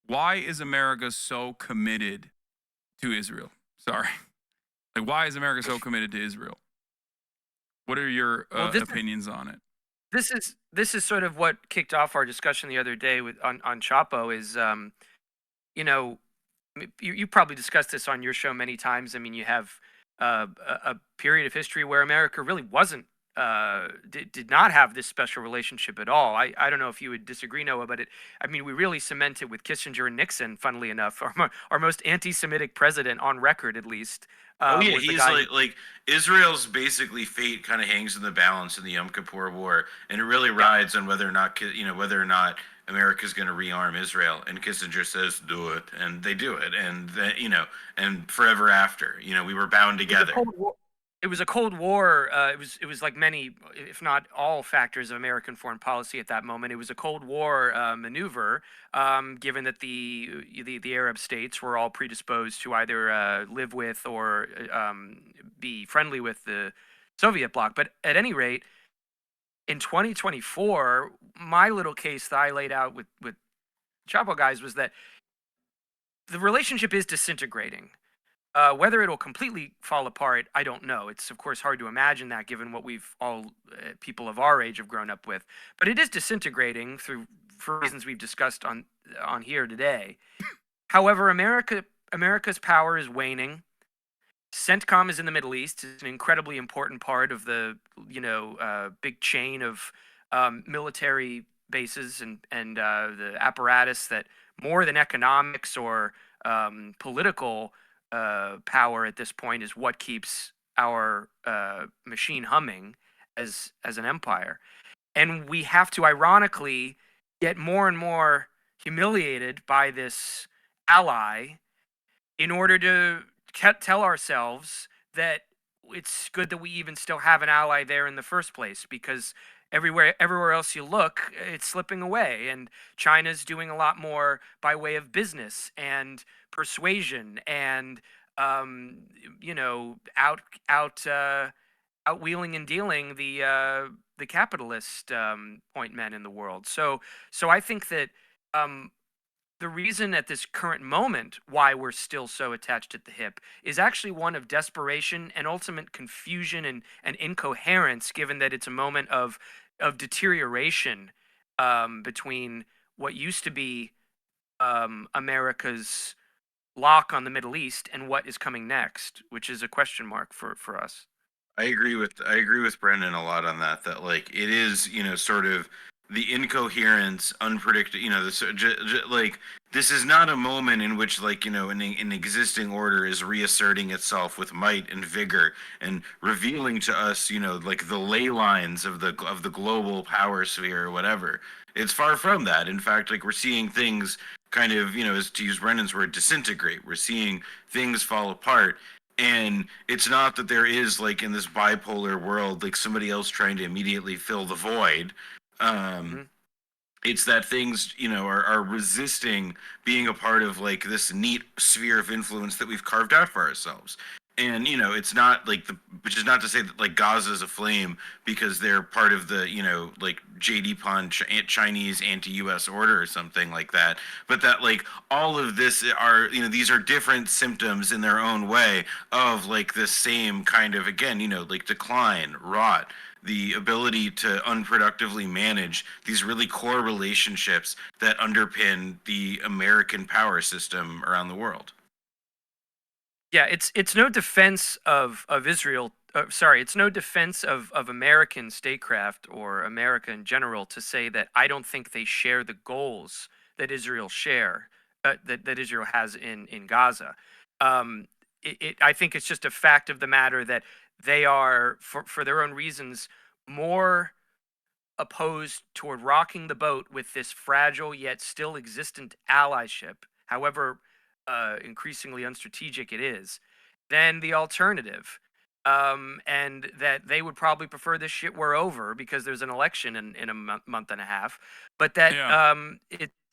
why is America so committed to Israel? Sorry, like, why is America so committed to Israel? What are your opinions on it? This is sort of what kicked off our discussion the other day on Chapo. Is you probably discussed this on your show many times. I mean, you have a period of history where America really wasn't did not have this special relationship at all. I don't know if you would disagree, Noah, but we really cemented with Kissinger and Nixon, funnily enough, our most anti-Semitic president on record, at least. Oh yeah, Was the he's guy like Israel's basically fate kind of hangs in the balance in the Yom Kippur War, and it really rides on whether or not whether or not America's going to rearm Israel. And Kissinger says, "Do it," and they do it, and then, and forever after, we were bound together. It was a Cold War. It was like many, if not all, factors of American foreign policy at that moment. It was a Cold War maneuver, given that the Arab states were all predisposed to either live with or be friendly with the Soviet bloc. But at any rate, in 2024, my little case that I laid out with Chapo guys was that the relationship is disintegrating. Whether it'll completely fall apart, I don't know. It's of course hard to imagine that, given what we've all people of our age have grown up with. But it is disintegrating for reasons we've discussed on here today. However, America's power is waning. CENTCOM is in the Middle East. It's an incredibly important part of the big chain of military bases and the apparatus that, more than economics or political power at this point, is what keeps our machine humming as an empire. And we have to ironically get more and more humiliated by this ally in order to tell ourselves that it's good that we even still have an ally there in the first place, because everywhere else you look, it's slipping away. And China's doing a lot more by way of business and persuasion and outwheeling and dealing the capitalist point men in the world. So I think that the reason at this current moment why we're still so attached at the hip is actually one of desperation and ultimate confusion and incoherence, given that it's a moment of deterioration between what used to be America's lock on the Middle East and what is coming next, which is a question mark for us. I agree with Brendan a lot on that. That like it is, sort of the incoherence, unpredictable. This is not a moment in which an existing order is reasserting itself with might and vigor and revealing to us, the ley lines of the global power sphere or whatever. It's far from that. In fact, we're seeing things kind of, as to use Brendan's word, disintegrate. We're seeing things fall apart. And it's not that there is, in this bipolar world, somebody else trying to immediately fill the void. It's that things, are resisting being a part of, this neat sphere of influence that we've carved out for ourselves. And, it's not which is not to say that Gaza is aflame because they're part of the, JD Punch Chinese anti-US order or something like that. But that all of this are, these are different symptoms in their own way of this same kind of, again, decline, rot, the ability to unproductively manage these really core relationships that underpin the American power system around the world. Yeah, it's no defense of Israel. It's no defense of American statecraft or America in general to say that I don't think they share the goals that Israel that Israel has in Gaza. I think it's just a fact of the matter that they are, for their own reasons, more opposed toward rocking the boat with this fragile yet still existent allyship, however increasingly unstrategic it is, than the alternative. And that they would probably prefer this shit were over because there's an election in a month and a half, but that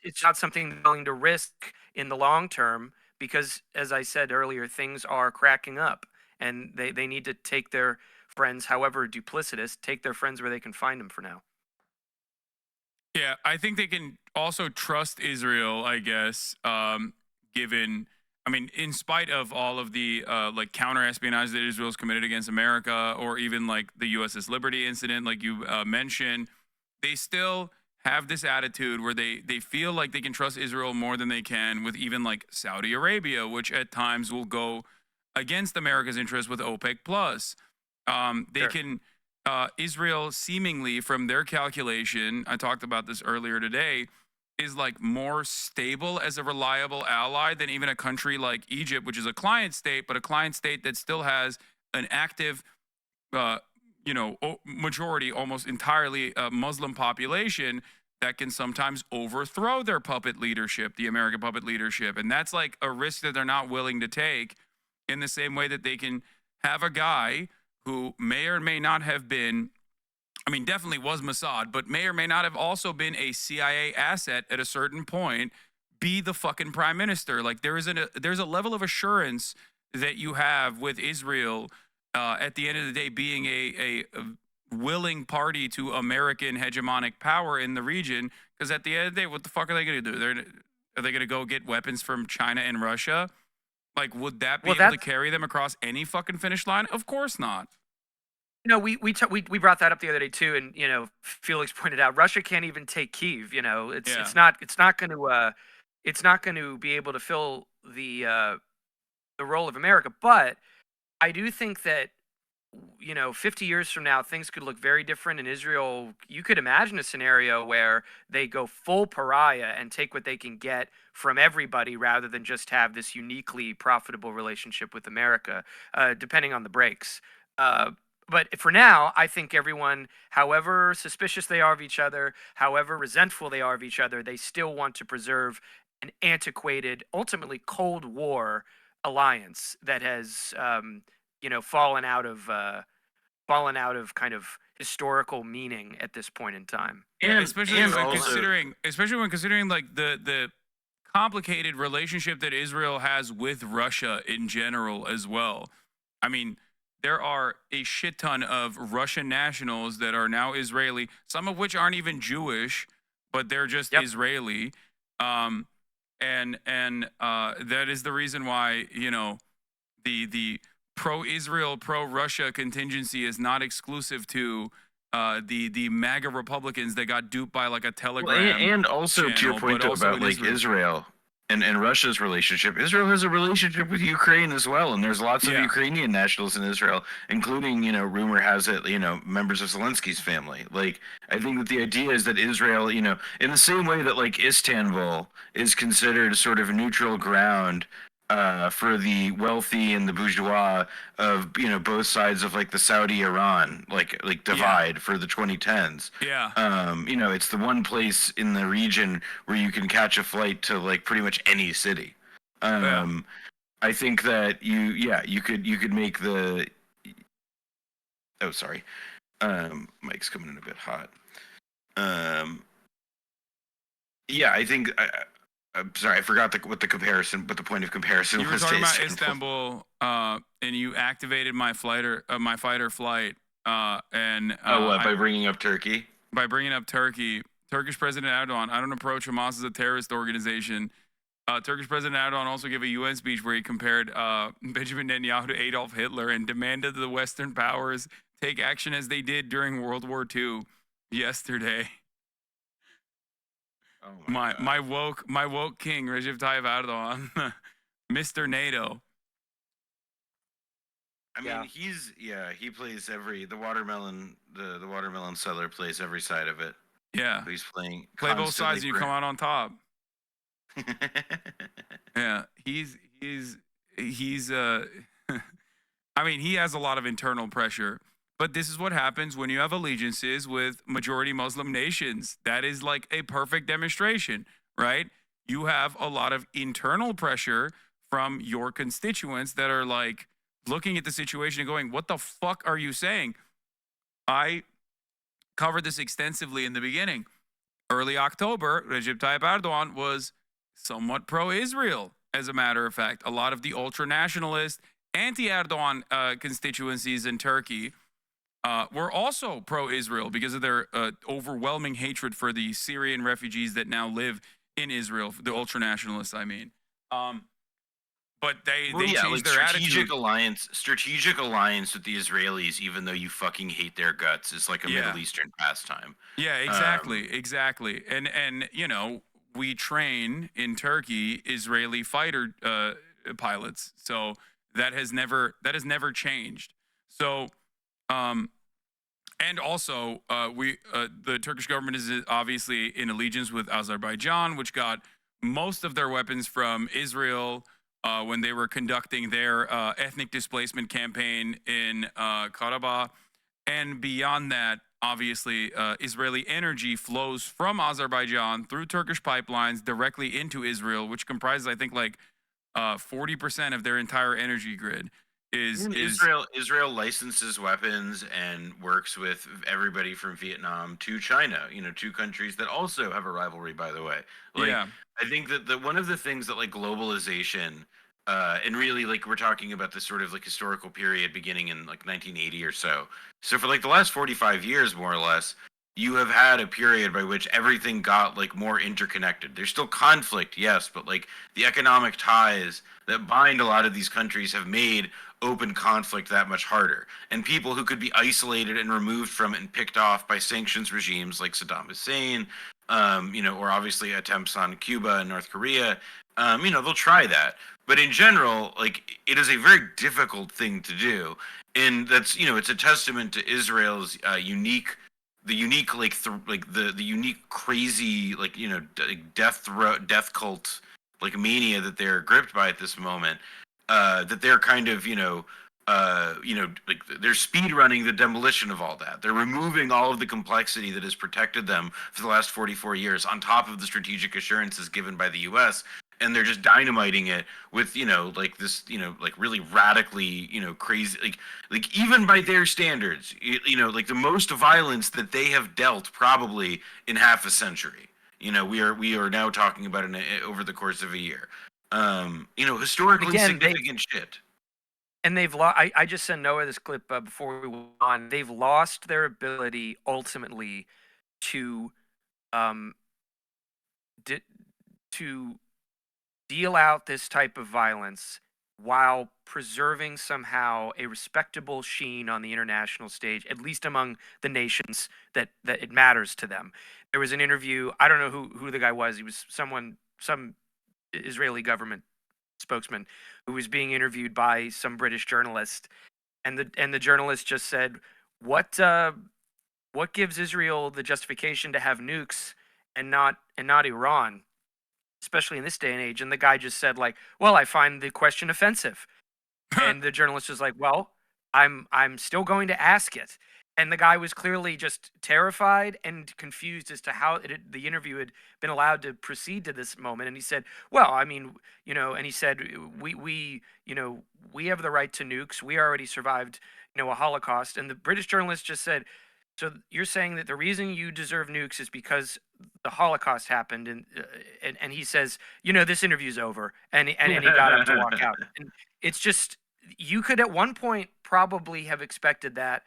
it's not something they're willing to risk in the long term because, as I said earlier, things are cracking up and they need to take their friends, however duplicitous, take their friends where they can find them for now. Yeah, I think they can also trust Israel, I guess, given, in spite of all of the counter-espionage that Israel's committed against America, or even the USS Liberty incident, like you mentioned, they still have this attitude where they feel like they can trust Israel more than they can with even Saudi Arabia, which at times will go against America's interest with OPEC+. They can Israel seemingly, from their calculation, I talked about this earlier today, is like more stable as a reliable ally than even a country like Egypt, which is a client state, but a client state that still has an active, uh, majority, almost entirely Muslim population that can sometimes overthrow their puppet leadership, the American puppet leadership. And that's like a risk that they're not willing to take, in the same way that they can have a guy who may or may not have been, I mean, definitely was Mossad, but may or may not have also been a CIA asset at a certain point, be the fucking prime minister. Like there's a level of assurance that you have with Israel at the end of the day being a willing party to American hegemonic power in the region. Because at the end of the day, what the fuck are they going to do? Are they going to go get weapons from China and Russia? Like, would that be able to carry them across any fucking finish line? Of course not. No, we brought that up the other day too, and Felix pointed out Russia can't even take Kyiv. It's not going to be able to fill the role of America. But I do think that 50 years from now, things could look very different in Israel. You could imagine a scenario where they go full pariah and take what they can get from everybody rather than just have this uniquely profitable relationship with America, depending on the breaks. But for now, I think everyone, however suspicious they are of each other, however resentful they are of each other, they still want to preserve an antiquated, ultimately Cold War alliance that has fallen out of kind of historical meaning at this point in time. Yeah, especially when considering like the complicated relationship that Israel has with Russia in general as well. I mean, there are a shit ton of Russian nationals that are now Israeli, some of which aren't even Jewish, but they're just Israeli. And that is the reason why, the pro-Israel, pro-Russia contingency is not exclusive to the MAGA Republicans that got duped by like a Telegram. And also channel, to your point about like Israel and Russia's relationship. Israel has a relationship with Ukraine as well, and there's lots of Ukrainian nationals in Israel, including, rumor has it, members of Zelensky's family. Like, I think that the idea is that Israel, in the same way that like Istanbul is considered sort of neutral ground for the wealthy and the bourgeois of both sides of like the Saudi-Iran like divide for the 2010s. It's the one place in the region where you can catch a flight to like pretty much any city. I think that you could make the mic's coming in a bit hot. I think I'm sorry, I forgot what the point of comparison was. You were talking about Istanbul, and you activated my fight or flight, by bringing up Turkey? By bringing up Turkey, Turkish President Erdogan, I don't approach Hamas as a terrorist organization. Turkish President Erdogan also gave a UN speech where he compared Benjamin Netanyahu to Adolf Hitler and demanded that the Western powers take action as they did during World War II yesterday. Oh my woke king, Recep Tayyip Erdogan, Mr. NATO. I mean, he plays the watermelon seller plays every side of it. Yeah, he's play both sides and you come out on top. Yeah, he's I mean, he has a lot of internal pressure. But this is what happens when you have allegiances with majority Muslim nations. That is like a perfect demonstration, right? You have a lot of internal pressure from your constituents that are like looking at the situation and going, what the fuck are you saying? I covered this extensively in the beginning. Early October, Recep Tayyip Erdogan was somewhat pro-Israel, as a matter of fact. A lot of the ultra-nationalist, anti-Erdogan constituencies in Turkey were also pro-Israel because of their overwhelming hatred for the Syrian refugees that now live in Israel, the ultra-nationalists, I mean. But they changed their attitude. Strategic alliance with the Israelis, even though you fucking hate their guts, is like a Middle Eastern pastime. Yeah, exactly. And we train in Turkey Israeli fighter pilots, so that has never changed. So And also, the Turkish government is obviously in allegiance with Azerbaijan, which got most of their weapons from Israel when they were conducting their ethnic displacement campaign in Karabakh. And beyond that, obviously, Israeli energy flows from Azerbaijan through Turkish pipelines directly into Israel, which comprises, I think, like 40% of their entire energy grid. Israel licenses weapons and works with everybody from Vietnam to China, two countries that also have a rivalry, by the way. Yeah. I think that one of the things that like globalization and really like we're talking about this sort of like historical period beginning in like 1980 or so. So for like the last 45 years more or less, you have had a period by which everything got like more interconnected. There's still conflict, yes, but like the economic ties that bind a lot of these countries have made open conflict that much harder. And people who could be isolated and removed from it and picked off by sanctions regimes like Saddam Hussein, or obviously attempts on Cuba and North Korea, they'll try that. But in general, like it is a very difficult thing to do, and that's it's a testament to Israel's unique the unique crazy death cult like mania that they're gripped by at this moment, that they're kind of like they're speed running the demolition of all that. They're removing all of the complexity that has protected them for the last 44 years on top of the strategic assurances given by the US, and they're just dynamiting it with like this like really radically crazy like even by their standards like the most violence that they have dealt probably in half a century. We are now talking about over the course of a year. Historically Again, significant shit. And they've lost. I just sent Noah this clip before we went on. They've lost their ability ultimately to to deal out this type of violence while preserving somehow a respectable sheen on the international stage, at least among the nations that it matters to them. There was an interview. I don't know who the guy was. He was some Israeli government spokesman who was being interviewed by some British journalist, and the journalist just said, what gives Israel the justification to have nukes and not Iran, especially in this day and age? And the guy just said, like, well, I find the question offensive. And the journalist was like, well, I'm still going to ask it. And the guy was clearly just terrified and confused as to how the interview had been allowed to proceed to this moment. And he said, well, I mean, and he said, we have the right to nukes. We already survived, a Holocaust. And the British journalist just said, so you're saying that the reason you deserve nukes is because the Holocaust happened? And he says, this interview's over. And he got up to walk out. And it's just, you could at one point probably have expected that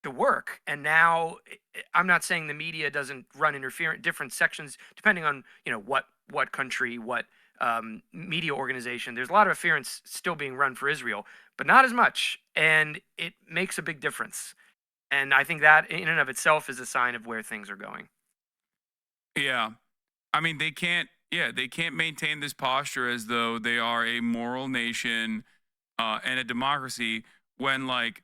to work. And now, I'm not saying the media doesn't run different sections, depending on, what country, what media organization. There's a lot of interference still being run for Israel, but not as much. And it makes a big difference. And I think that in and of itself is a sign of where things are going. Yeah. I mean, they can't maintain this posture as though they are a moral nation and a democracy when, like,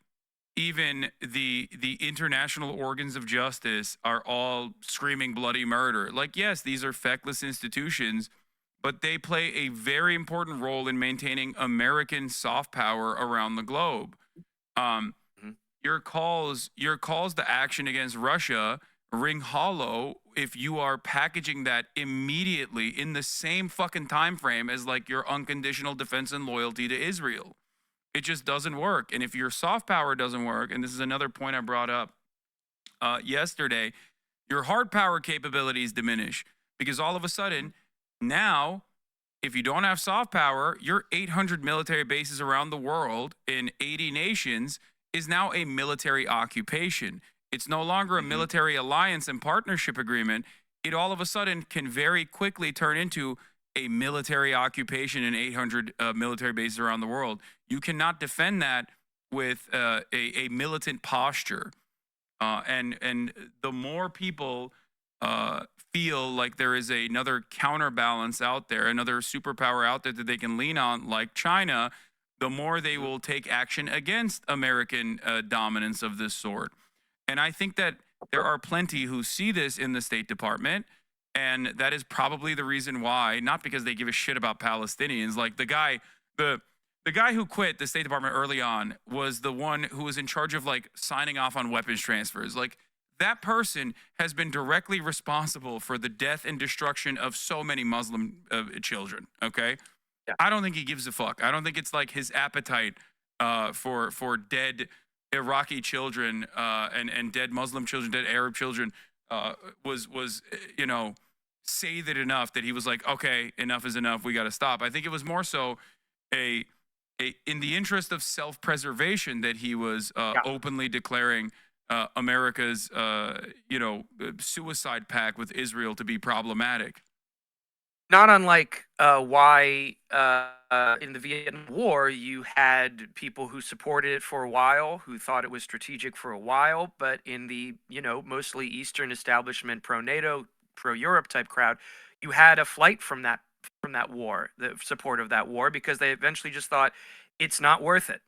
even the international organs of justice are all screaming bloody murder. Like, yes, these are feckless institutions, but they play a very important role in maintaining American soft power around the globe. Your calls to action against Russia ring hollow if you are packaging that immediately in the same fucking time frame as like your unconditional defense and loyalty to Israel. It just doesn't work. And if your soft power doesn't work, and this is another point I brought up yesterday, your hard power capabilities diminish because all of a sudden now, if you don't have soft power, your 800 military bases around the world in 80 nations is now a military occupation. It's no longer a military alliance and partnership agreement. It all of a sudden can very quickly turn into a military occupation in 800 military bases around the world. You cannot defend that with a militant posture. And the more people feel like there is another counterbalance out there, another superpower out there that they can lean on, like China, the more they will take action against American dominance of this sort. And I think that there are plenty who see this in the State Department, and that is probably the reason why, not because they give a shit about Palestinians. Like the guy who quit the State Department early on was the one who was in charge of like signing off on weapons transfers. Like that person has been directly responsible for the death and destruction of so many Muslim children. Okay. Yeah. I don't think he gives a fuck. I don't think it's like his appetite for dead Iraqi children and dead Muslim children, dead Arab children was seethed enough that he was like, okay, enough is enough. We got to stop. I think it was more so in the interest of self-preservation that he was openly declaring America's suicide pact with Israel to be problematic. Not unlike why in the Vietnam War you had people who supported it for a while, who thought it was strategic for a while, but in the mostly Eastern establishment, pro-NATO, pro-Europe type crowd, you had a flight from that war, the support of that war, because they eventually just thought it's not worth it,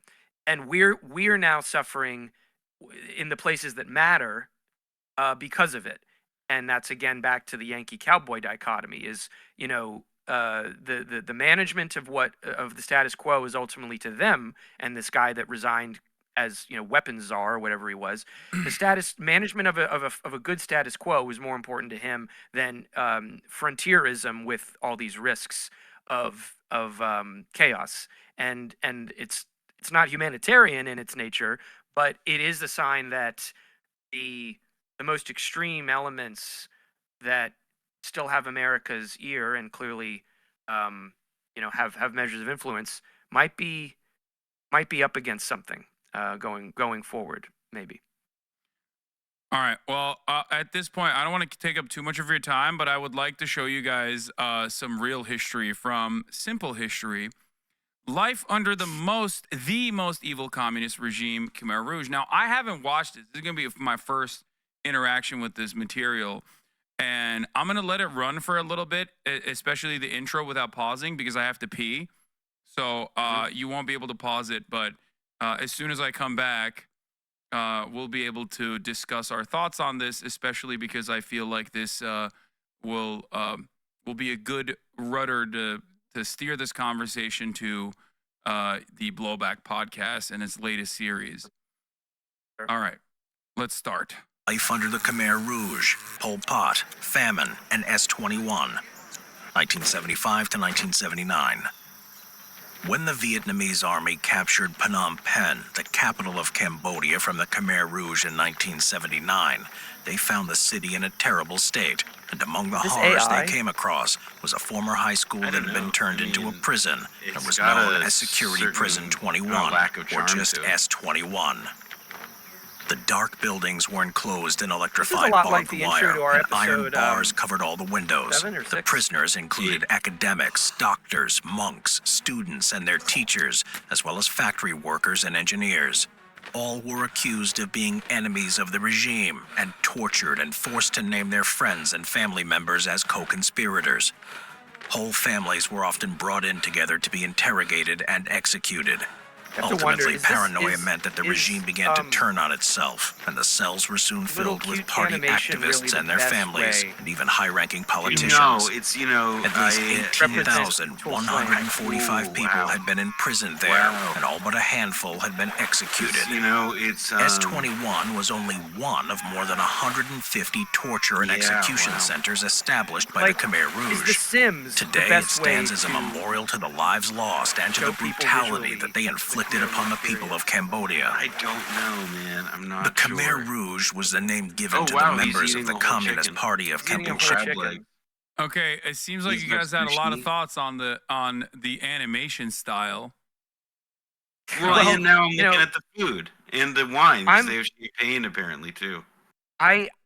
and we're now suffering in the places that matter because of it. And that's again back to the Yankee cowboy dichotomy. Is the management of the status quo is ultimately to them, and this guy that resigned as weapons czar or whatever he was, the status management of a good status quo was more important to him than frontierism with all these risks of chaos. And it's not humanitarian in its nature, but it is a sign that the most extreme elements that still have America's ear and clearly, have measures of influence might be up against something going forward, maybe. All right. Well, at this point, I don't want to take up too much of your time, but I would like to show you guys some real history from Simple History. Life under the most evil communist regime, Khmer Rouge. Now, I haven't watched it. This is going to be my first interaction with this material, and I'm going to let it run for a little bit, especially the intro, without pausing because I have to pee. So you won't be able to pause it, but as soon as I come back, we'll be able to discuss our thoughts on this, especially because I feel like this will be a good rudder to steer this conversation to the Blowback Podcast and its latest series. Sure. All right, let's start. Life under the Khmer Rouge, Pol Pot, famine, and S-21, 1975 to 1979. When the Vietnamese army captured Phnom Penh, the capital of Cambodia, from the Khmer Rouge in 1979, they found the city in a terrible state. And among the horrors they came across was a former high school that had been turned into a prison and was known as Security Prison 21, or just S-21. The dark buildings were enclosed in electrified barbed wire, and iron bars covered all the windows. The prisoners included academics, doctors, monks, students, and their teachers, as well as factory workers and engineers. All were accused of being enemies of the regime and tortured and forced to name their friends and family members as co-conspirators. Whole families were often brought in together to be interrogated and executed. Ultimately, paranoia meant that the regime began to turn on itself, and the cells were soon filled with party activists and their families, and even high-ranking politicians. At least 18,145 people had been imprisoned there, and all but a handful had been executed. S-21 was only one of more than 150 torture and execution centers established by the Khmer Rouge. Today, it stands as a memorial to the lives lost and to the brutality that they inflicted upon the people of Cambodia. I don't know, man. I'm not The Khmer Rouge was the name given to the members of the Communist Party of Cambodia. Okay, it seems like you guys had a lot of thoughts on the animation style. Well, and now I'm looking at the food and the wine, because they have champagne apparently too.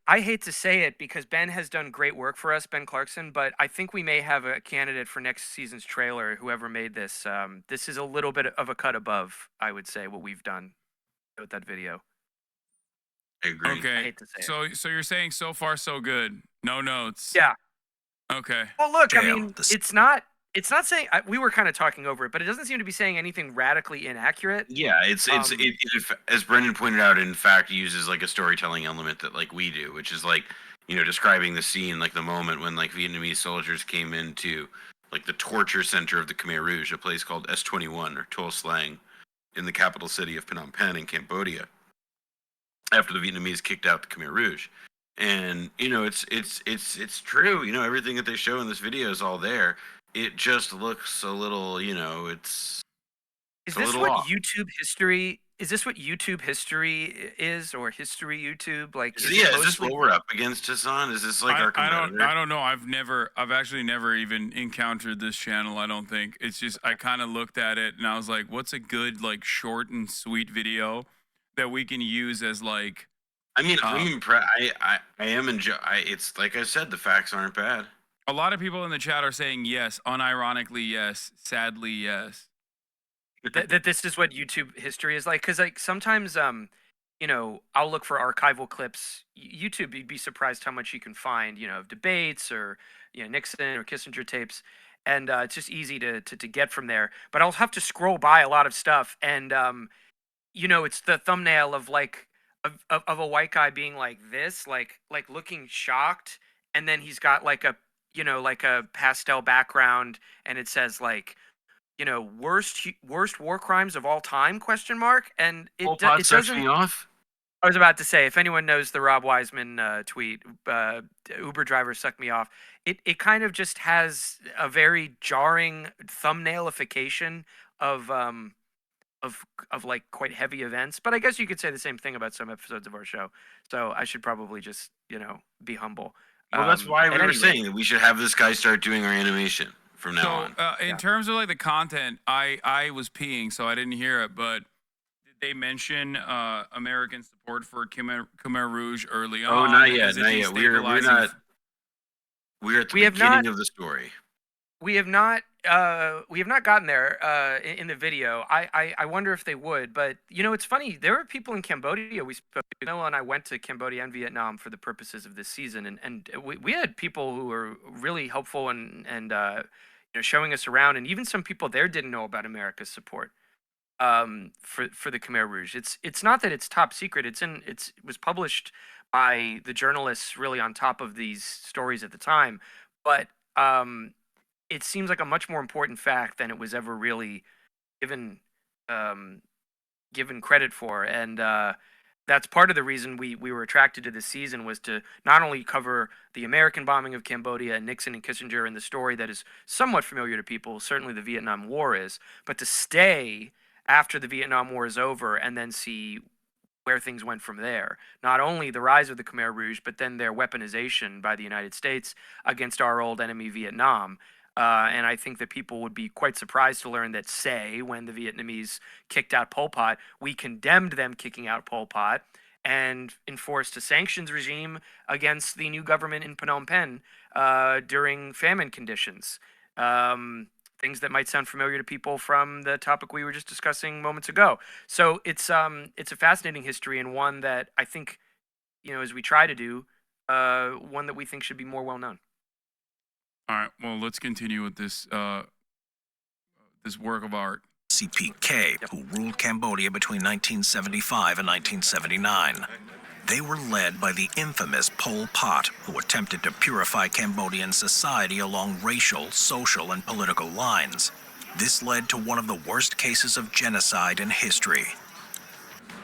I hate to say it because Ben has done great work for us, Ben Clarkson, but I think we may have a candidate for next season's trailer, whoever made this. This is a little bit of a cut above, I would say, what we've done with that video. I agree. Okay, I hate to say it. So you're saying so far so good, no notes. Yeah. Okay. Well, look, I mean, it's not it's not saying we were kind of talking over it, but it doesn't seem to be saying anything radically inaccurate. Yeah, it's as Brendan pointed out, in fact, uses like a storytelling element that like we do, which is like, describing the scene, like the moment when like Vietnamese soldiers came into like the torture center of the Khmer Rouge, a place called S21 or Tuol Sleng, in the capital city of Phnom Penh in Cambodia, after the Vietnamese kicked out the Khmer Rouge. And it's true. Everything that they show in this video is all there. It just looks a little, it's Is a this little what off. YouTube history? Is this what YouTube history is, or history YouTube? Like, Is this what we're up against, Hasan? Is this like our competitor? I don't know. I've actually never even encountered this channel. I don't think. It's just I kind of looked at it and I was like, what's a good like short and sweet video that we can use as like. I mean, I am it's like I said, the facts aren't bad. A lot of people in the chat are saying yes, unironically yes, sadly yes. that this is what YouTube history is like? Because like sometimes I'll look for archival clips. YouTube, you'd be surprised how much you can find, of debates or Nixon or Kissinger tapes, and it's just easy to get from there. But I'll have to scroll by a lot of stuff, and it's the thumbnail of like of a white guy being like this, like looking shocked, and then he's got like a like a pastel background, and it says like worst war crimes of all time ? And it doesn't. Me off. I was about to say, if anyone knows the Rob Wiseman tweet, Uber driver sucked me off. It kind of just has a very jarring thumbnailification of like quite heavy events. But I guess you could say the same thing about some episodes of our show. So I should probably just be humble. Well, that's why we were saying that we should have this guy start doing our animation from now on. In terms of like the content, I was peeing, so I didn't hear it. But did they mention American support for Khmer Rouge early on? Oh, not yet. We're not. We're at the beginning of the story. We have not gotten there in the video. I wonder if they would, but it's funny. There were people in Cambodia we spoke to. Noah and I went to Cambodia and Vietnam for the purposes of this season, and we had people who were really helpful and showing us around, and even some people there didn't know about America's support for the Khmer Rouge. It's not that it's top secret. It was published by the journalists really on top of these stories at the time, but it seems like a much more important fact than it was ever really given credit for, and that's part of the reason we were attracted to this season, was to not only cover the American bombing of Cambodia and Nixon and Kissinger and the story that is somewhat familiar to people, certainly the Vietnam War is, but to stay after the Vietnam War is over and then see where things went from there. Not only the rise of the Khmer Rouge, but then their weaponization by the United States against our old enemy Vietnam. And I think that people would be quite surprised to learn that, say, when the Vietnamese kicked out Pol Pot, we condemned them kicking out Pol Pot and enforced a sanctions regime against the new government in Phnom Penh during famine conditions. Things that might sound familiar to people from the topic we were just discussing moments ago. So it's a fascinating history, and one that I think, as we try to do, one that we think should be more well known. All right, well, let's continue with this this work of art. CPK, who ruled Cambodia between 1975 and 1979. They were led by the infamous Pol Pot, who attempted to purify Cambodian society along racial, social, and political lines. This led to one of the worst cases of genocide in history.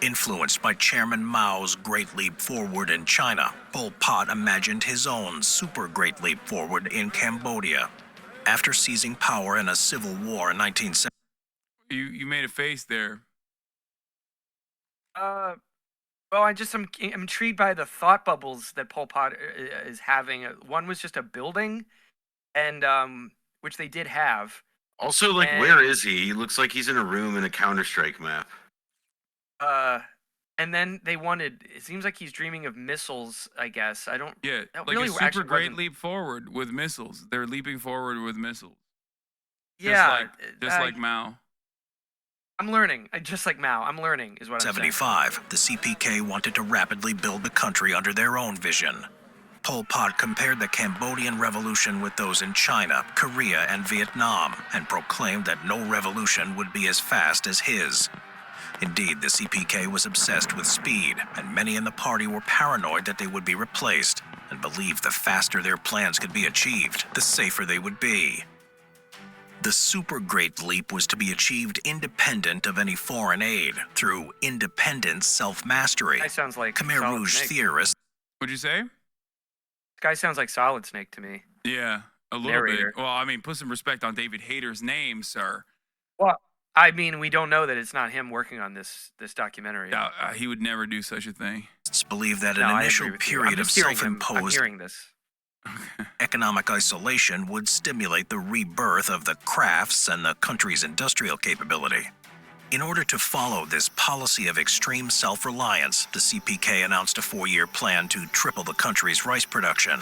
Influenced by Chairman Mao's Great Leap Forward in China, Pol Pot imagined his own super Great Leap Forward in Cambodia. After seizing power in a civil war in 1970, You made a face there. Well, I'm intrigued by the thought bubbles that Pol Pot is having. One was just a building, and which they did have. Also, like, where is he? He looks like he's in a room in a Counter-Strike map. And then they wanted. It seems like he's dreaming of missiles. I guess I don't. Yeah, that like really a super actually great wasn't- leap forward with missiles. They're leaping forward with missiles. Yeah, just like Mao. I'm learning. Just like Mao, I'm learning is what I'm saying. 75, the CPK wanted to rapidly build the country under their own vision. Pol Pot compared the Cambodian revolution with those in China, Korea, and Vietnam, and proclaimed that no revolution would be as fast as his. Indeed, the CPK was obsessed with speed, and many in the party were paranoid that they would be replaced, and believed the faster their plans could be achieved, the safer they would be. The super great leap was to be achieved independent of any foreign aid, through independent self-mastery. Guy sounds like Khmer Solid Rouge Snake. theorists What'd you say? This guy sounds like Solid Snake to me. Yeah, a little Narrator. bit. Well, I mean, put some respect on David Hayter's name, sir. Well, I mean, we don't know that it's not him working on this documentary. He would never do such a thing. believe that No, an I initial agree with you. period I'm of just hearing him. I'm self-imposed hearing this. economic isolation would stimulate the rebirth of the crafts and the country's industrial capability. In order to follow this policy of extreme self-reliance, the CPK announced a 4-year plan to triple the country's rice production.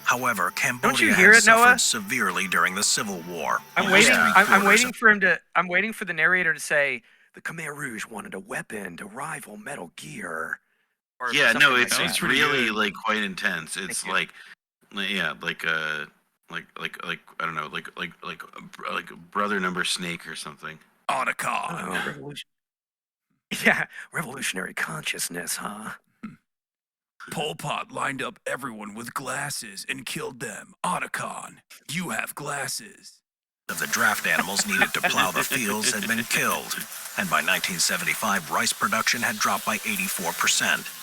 However, Cambodia hear had it, Noah? suffered severely during the Civil War. I'm Almost waiting. three I'm quarters waiting of- for him to. I'm waiting for the narrator to say the Khmer Rouge wanted a weapon to rival Metal Gear. Or Yeah, something no, like it's that. it's Pretty really good. like quite intense. It's you. like yeah, like I don't know, like brother number snake or something. Otacon. revolution. Yeah, revolutionary consciousness, huh? Pol Pot lined up everyone with glasses and killed them. Otacon, you have glasses. of the draft animals needed to plow the fields had been killed, and by 1975, rice production had dropped by 84%.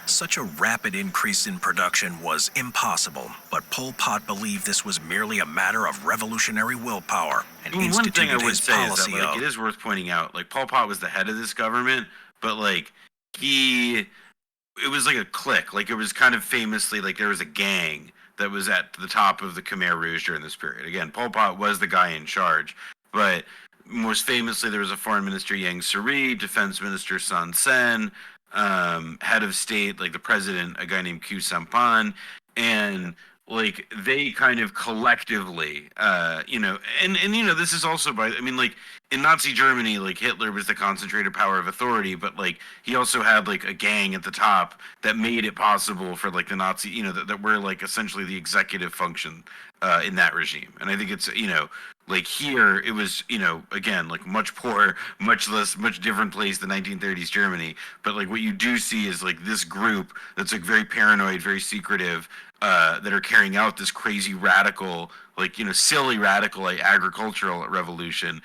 Such a rapid increase in production was impossible, but Pol Pot believed this was merely a matter of revolutionary willpower and I mean, one thing I instituted would his say is that policy like of it is worth pointing out, like Pol Pot was the head of this government, but like it was like a clique. Like it was kind of famously like there was a gang that was at the top of the Khmer Rouge during this period. Again, Pol Pot was the guy in charge, but most famously there was a foreign minister Yang Sari, defense minister Sun Sen, head of state like the president, a guy named Q Sampan, and like they kind of collectively, and this is also by I mean like in Nazi Germany, like Hitler was the concentrated power of authority, but like he also had like a gang at the top that made it possible for like the Nazi, that were like essentially the executive function in that regime. And I think it's like here it was again like much poorer, much different place than 1930s Germany. But like what you do see is like this group that's like very paranoid, very secretive, that are carrying out this crazy radical, like silly radical like agricultural revolution.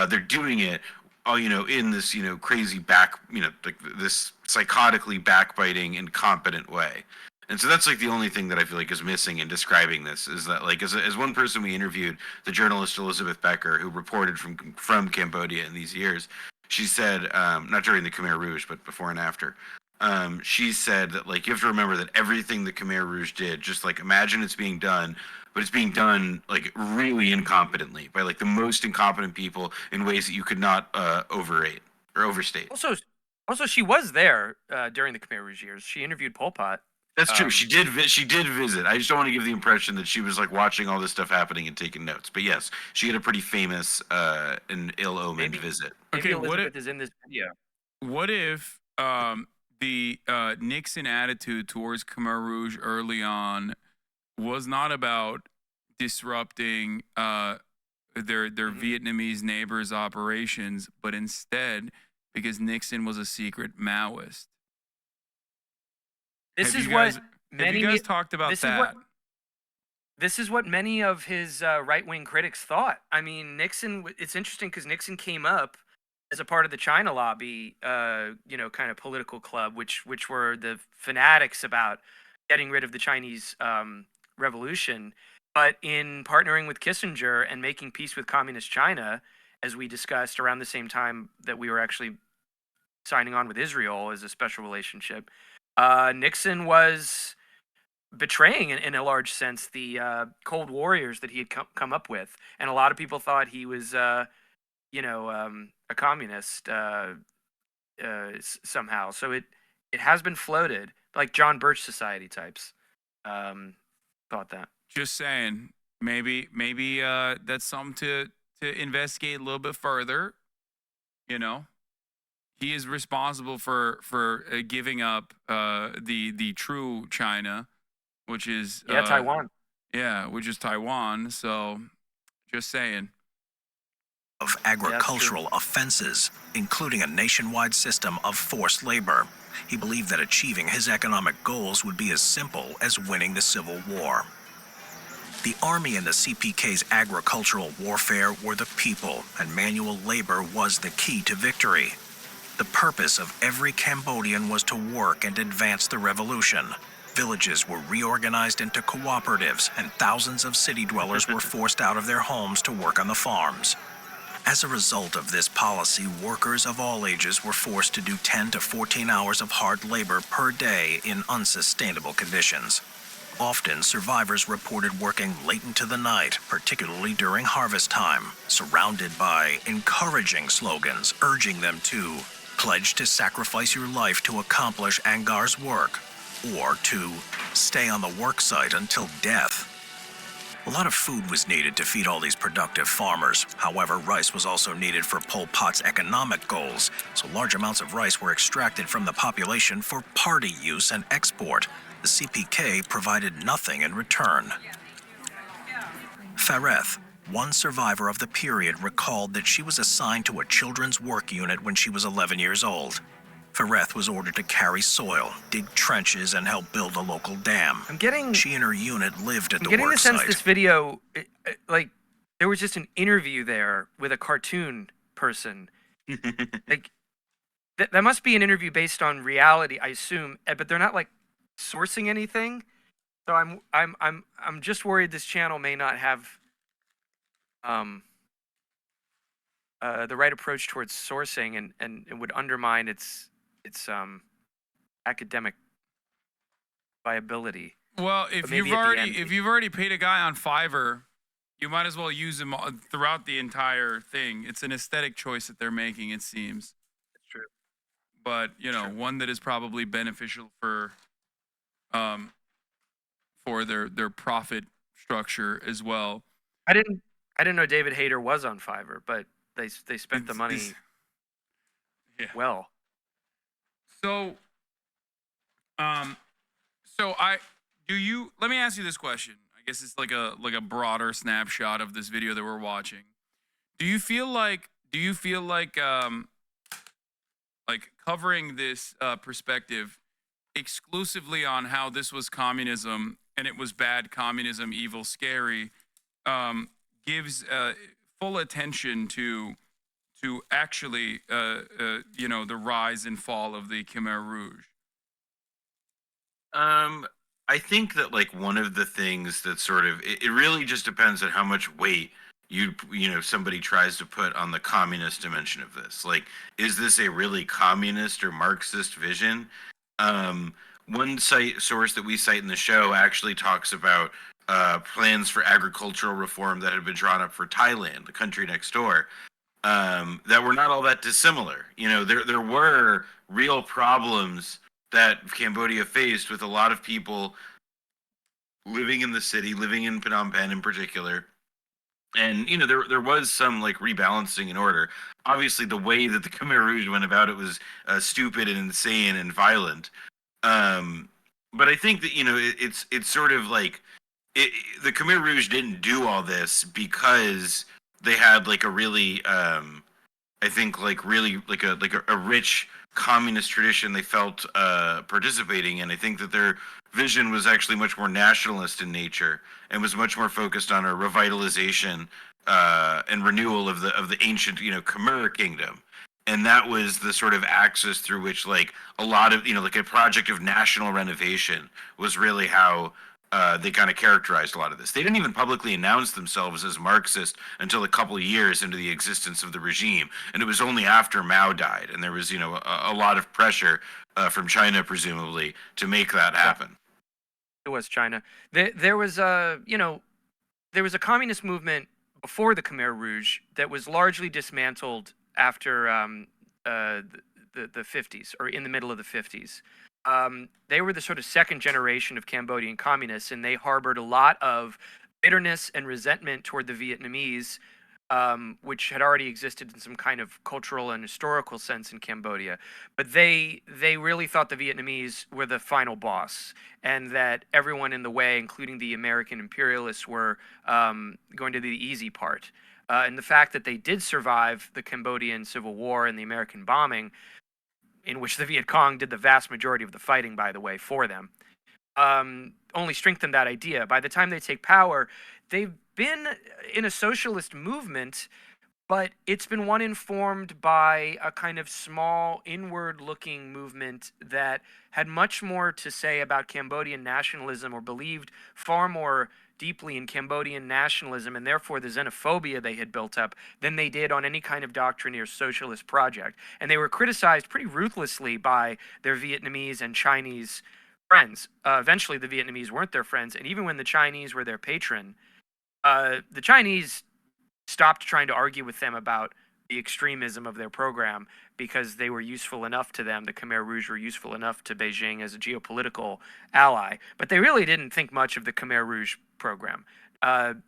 They're doing it, in this crazy like this psychotically backbiting, incompetent way. And so that's like the only thing that I feel like is missing in describing this is that like as one person we interviewed, the journalist Elizabeth Becker, who reported from Cambodia in these years, she said, not during the Khmer Rouge, but before and after, she said that like you have to remember that everything the Khmer Rouge did, just like imagine it's being done, but it's being done like really incompetently by like the most incompetent people in ways that you could not overrate or overstate. Also, she was there during the Khmer Rouge years. She interviewed Pol Pot. That's true. She did visit. I just don't want to give the impression that she was like watching all this stuff happening and taking notes. But yes, she had a pretty famous and ill-omened visit. Maybe Okay, Elizabeth is in this video. What if the Nixon attitude towards Khmer Rouge early on was not about disrupting their Vietnamese neighbors' operations, but instead because Nixon was a secret Maoist? This Have is you guys, what have many. you guys talked about that? This is what many of his right-wing critics thought. I mean, Nixon. It's interesting because Nixon came up as a part of the China lobby, kind of political club, which were the fanatics about getting rid of the Chinese revolution. But in partnering with Kissinger and making peace with communist China, as we discussed around the same time that we were actually signing on with Israel as a special relationship, Nixon was betraying, in a large sense, the Cold Warriors that he had come up with, and a lot of people thought he was, a communist somehow. So it has been floated, like John Birch Society types thought that. Just saying, maybe that's something to investigate a little bit further. He is responsible for giving up the true China which is Taiwan. Yeah, which is Taiwan. So, just saying. Of agricultural offenses, including a nationwide system of forced labor. He believed that achieving his economic goals would be as simple as winning the Civil War. The army and the CPK's agricultural warfare were the people, and manual labor was the key to victory. The purpose of every Cambodian was to work and advance the revolution. Villages were reorganized into cooperatives, and thousands of city dwellers were forced out of their homes to work on the farms. As a result of this policy, workers of all ages were forced to do 10 to 14 hours of hard labor per day in unsustainable conditions. Often, survivors reported working late into the night, particularly during harvest time, surrounded by encouraging slogans urging them to pledge to sacrifice your life to accomplish Angar's work, or to stay on the work site until death. A lot of food was needed to feed all these productive farmers. However, rice was also needed for Pol Pot's economic goals, so large amounts of rice were extracted from the population for party use and export. The CPK provided nothing in return. Fareth, one survivor of the period, recalled that she was assigned to a children's work unit when she was 11 years old. Fareth was ordered to carry soil, dig trenches, and help build a local dam. She and her unit lived at the work site. I'm getting the sense this video, like, there was just an interview there with a cartoon person. Like, that must be an interview based on reality, I assume, but they're not like sourcing anything. So I'm just worried this channel may not have the right approach towards sourcing, and it would undermine its academic viability. Well, if you've already paid a guy on Fiverr, you might as well use him throughout the entire thing. It's an aesthetic choice that they're making, it seems. It's true. But, one that is probably beneficial for their profit structure as well. I didn't know David Hayter was on Fiverr, but they spent the money well. So, let me ask you this question. I guess it's like a broader snapshot of this video that we're watching. Do you feel like covering this perspective exclusively on how this was communism and it was bad communism, evil, scary, gives full attention to actually the rise and fall of the Khmer Rouge? I think that like one of the things that sort of it really just depends on how much weight somebody tries to put on the communist dimension of this. Like, is this a really communist or Marxist vision? One source that we cite in the show actually talks about plans for agricultural reform that had been drawn up for Thailand, the country next door, that were not all that dissimilar. There were real problems that Cambodia faced with a lot of people living in the city, living in Phnom Penh in particular. And, there was some like rebalancing in order. Obviously, the way that the Khmer Rouge went about it was stupid and insane and violent. But I think that, it's sort of like the Khmer Rouge didn't do all this because they had like a really, I think like really like a rich communist tradition they felt participating in. I think that their vision was actually much more nationalist in nature and was much more focused on a revitalization and renewal of the ancient Khmer kingdom. And that was the sort of axis through which like a lot of like a project of national renovation was really how they kind of characterized a lot of this. They didn't even publicly announce themselves as Marxist until a couple of years into the existence of the regime. And it was only after Mao died. And there was, a lot of pressure from China, presumably, to make that happen. It was China. There was a communist movement before the Khmer Rouge that was largely dismantled after the 50s, or in the middle of the 50s. They were the sort of second generation of Cambodian communists, and they harbored a lot of bitterness and resentment toward the Vietnamese, which had already existed in some kind of cultural and historical sense in Cambodia. But they really thought the Vietnamese were the final boss, and that everyone in the way, including the American imperialists, were going to do the easy part. And the fact that they did survive the Cambodian Civil War and the American bombing, in which the Viet Cong did the vast majority of the fighting, by the way, for them, only strengthened that idea. By the time they take power, they've been in a socialist movement, but it's been one informed by a kind of small, inward-looking movement that had much more to say about Cambodian nationalism, or believed far more deeply in Cambodian nationalism and therefore the xenophobia they had built up than they did on any kind of doctrine or socialist project. And they were criticized pretty ruthlessly by their Vietnamese and Chinese friends. Eventually, the Vietnamese weren't their friends, and even when the Chinese were their patron, the Chinese stopped trying to argue with them about the extremism of their program because they were useful enough to them. The Khmer Rouge were useful enough to Beijing as a geopolitical ally, but they really didn't think much of the Khmer Rouge program.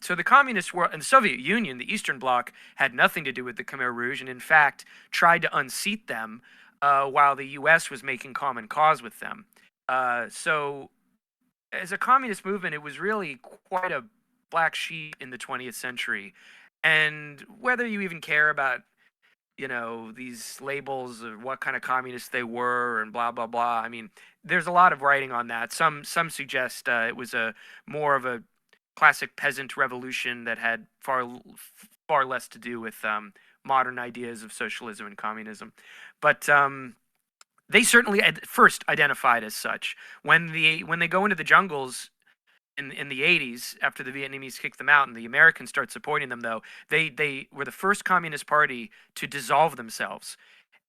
So the communist world and the Soviet Union, the Eastern Bloc, had nothing to do with the Khmer Rouge, and in fact tried to unseat them while the U.S. was making common cause with them. So as a communist movement, it was really quite a black sheep in the 20th century. And whether you even care about, these labels or what kind of communists they were and blah, blah, blah, I mean, there's a lot of writing on that. Some suggest it was more of a classic peasant revolution that had far less to do with modern ideas of socialism and communism. But they certainly at first identified as such. When they go into the jungles in the 80s, after the Vietnamese kicked them out and the Americans start supporting them, though, they were the first communist party to dissolve themselves.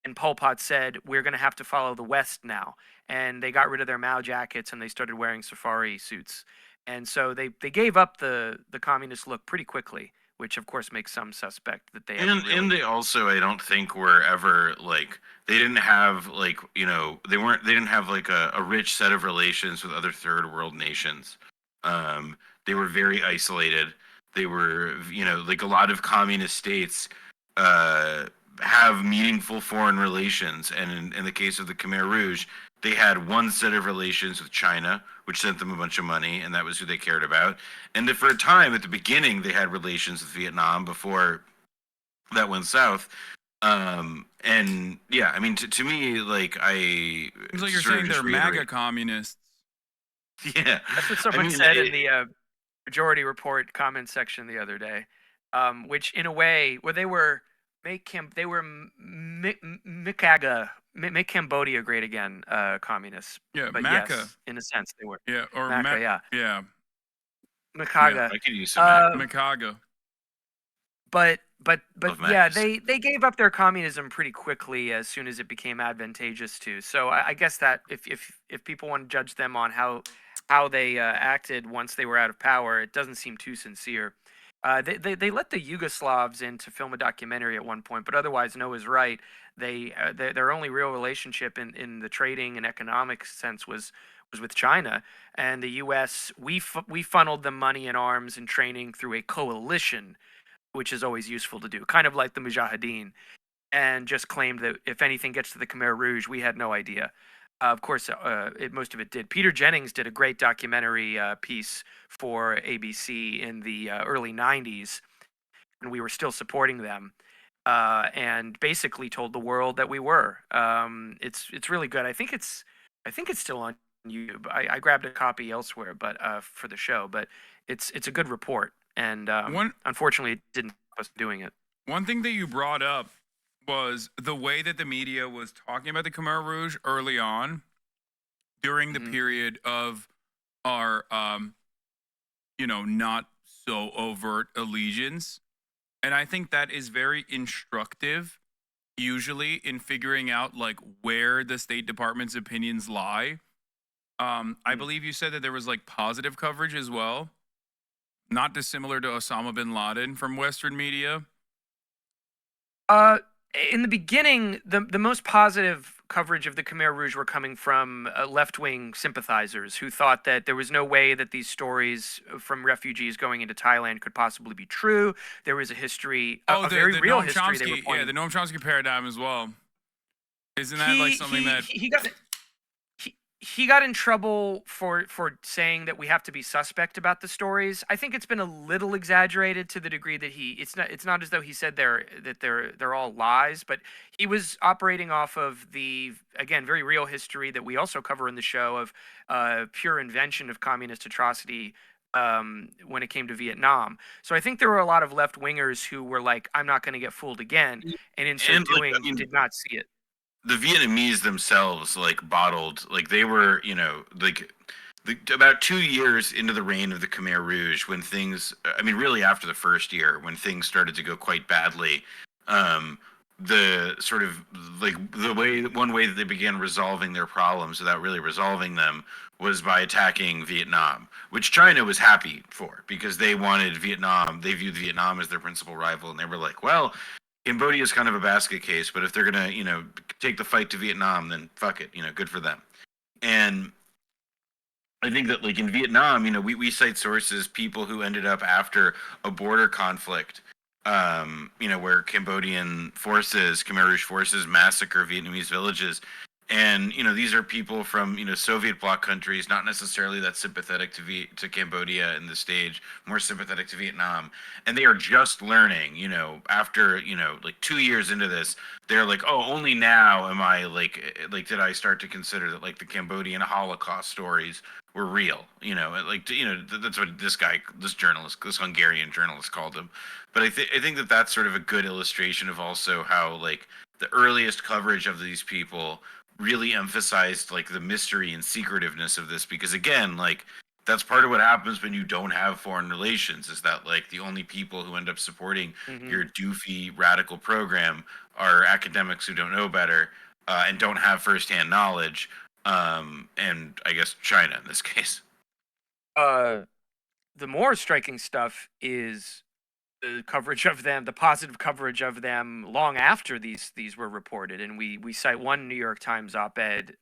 And Pol Pot said, we're going to have to follow the West now. And they got rid of their Mao jackets and they started wearing safari suits. And so they gave up the communist look pretty quickly, which of course makes some suspect that they and they also, I don't think, were ever they didn't have they didn't have a rich set of relations with other third world nations. They were very isolated. They were, a lot of communist states have meaningful foreign relations, and in the case of the Khmer Rouge, they had one set of relations with China, which sent them a bunch of money, and that was who they cared about. And for a time, at the beginning, they had relations with Vietnam before that went south. And yeah, I mean, to me, it's like you're saying they're MAGA communists. Yeah, that's what someone said in the Majority Report comment section the other day. Which, in a way, they were make Cambodia great again, communists. Yeah, but MACA. Yes, in a sense, they were. Yeah, or MACA, yeah. Yeah. MACAGA. Yeah, I could use some MACA. MACAGA. But yeah, Max. they gave up their communism pretty quickly as soon as it became advantageous to. So I guess that if people want to judge them on how they acted once they were out of power, it doesn't seem too sincere. They let the Yugoslavs in to film a documentary at one point, but otherwise, Noah's right. Their only real relationship in the trading and economic sense was with China, and the U.S. We funneled them money and arms and training through a coalition, which is always useful to do, kind of like the Mujahideen, and just claimed that if anything gets to the Khmer Rouge, we had no idea. Of course, most of it did. Peter Jennings did a great documentary piece for ABC in the early 90s, and we were still supporting them, and basically told the world that we were. It's really good. I think it's still on YouTube. I grabbed a copy elsewhere, but for the show. But it's a good report, and unfortunately, it didn't help us doing it. One thing that you brought up was the way that the media was talking about the Khmer Rouge early on during the period of our, not so overt allegiance. And I think that is very instructive, usually, in figuring out where the State Department's opinions lie. I believe you said that there was positive coverage as well, not dissimilar to Osama bin Laden from Western media. In the beginning, the most positive coverage of the Khmer Rouge were coming from left-wing sympathizers who thought that there was no way that these stories from refugees going into Thailand could possibly be true. There was a history, a very real Noam history. They were Chomsky, pointing. the Noam Chomsky paradigm as well. Isn't that like something that he got in trouble for saying that we have to be suspect about the stories. I think it's been a little exaggerated to the degree that it's not as though he said they're all lies, but he was operating off of the, again, very real history that we also cover in the show of pure invention of communist atrocity when it came to Vietnam. So I think there were a lot of left wingers who were like, I'm not going to get fooled again, and in so doing, did not see it. The Vietnamese themselves, like, bottled, like, they were, about 2 years into the reign of the Khmer Rouge, when things, I mean, really after the first year, when things started to go quite badly, the sort of, like, one way that they began resolving their problems without really resolving them was by attacking Vietnam, which China was happy for, because they wanted Vietnam, they viewed Vietnam as their principal rival, and they were like, well, Cambodia is kind of a basket case, but if they're going to, take the fight to Vietnam, then fuck it, good for them. And I think that, like, in Vietnam, we cite sources, people who ended up after a border conflict, where Khmer Rouge forces massacre Vietnamese villages. And, these are people from, Soviet bloc countries, not necessarily that sympathetic to Cambodia in this stage, more sympathetic to Vietnam. And they are just learning, after, like 2 years into this, they're like, oh, only now am I did I start to consider that, like, the Cambodian Holocaust stories were real, that's what this Hungarian journalist called them. But I think that that's sort of a good illustration of also how, like, the earliest coverage of these people really emphasized, like, the mystery and secretiveness of this, because again, like, that's part of what happens when you don't have foreign relations, is that, like, the only people who end up supporting your doofy radical program are academics who don't know better and don't have firsthand knowledge, and I guess China in this case. The more striking stuff is the coverage of them, the positive coverage of them long after these were reported. And we cite one New York Times op-ed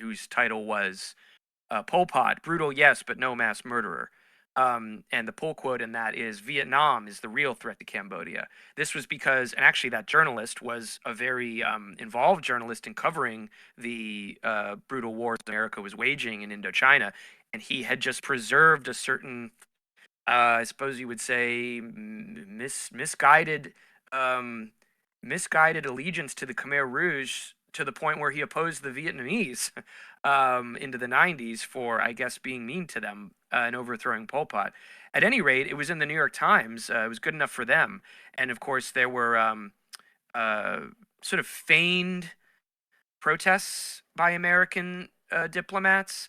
whose title was Pol Pot, brutal yes, but no mass murderer. And the pull quote in that is, Vietnam is the real threat to Cambodia. This was because, and actually that journalist was a very involved journalist in covering the brutal wars America was waging in Indochina. And he had just preserved a certain, I suppose you would say, misguided allegiance to the Khmer Rouge, to the point where he opposed the Vietnamese into the 90s for, I guess, being mean to them and overthrowing Pol Pot. At any rate, it was in the New York Times. It was good enough for them. And of course, there were sort of feigned protests by American diplomats,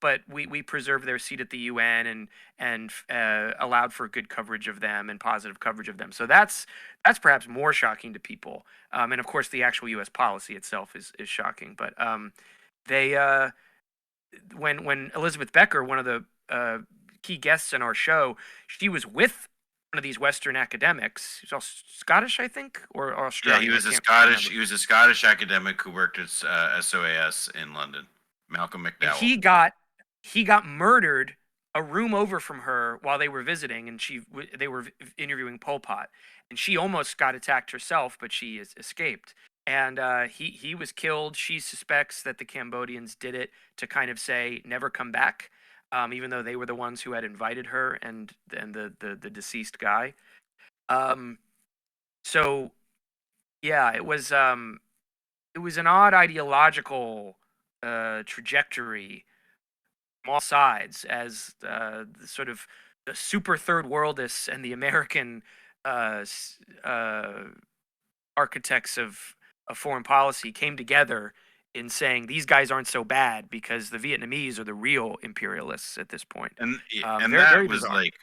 but we preserved their seat at the UN and allowed for good coverage of them and positive coverage of them. So that's perhaps more shocking to people. And of course, the actual U.S. policy itself is shocking. But when Elizabeth Becker, one of the key guests in our show, she was with one of these Western academics. He's all Scottish, I think, or Australian. Yeah, he was a Scottish academic who worked at SOAS in London. Malcolm McDowell. And he got murdered a room over from her while they were visiting, and they were interviewing Pol Pot, and she almost got attacked herself, but she escaped. And he was killed. She suspects that the Cambodians did it to kind of say never come back, even though they were the ones who had invited her and the deceased guy. So yeah, it was an odd ideological trajectory from all sides, as the sort of the super third worldists and the American architects of foreign policy came together in saying these guys aren't so bad because the Vietnamese are the real imperialists at this point. And very, that very was bizarre. like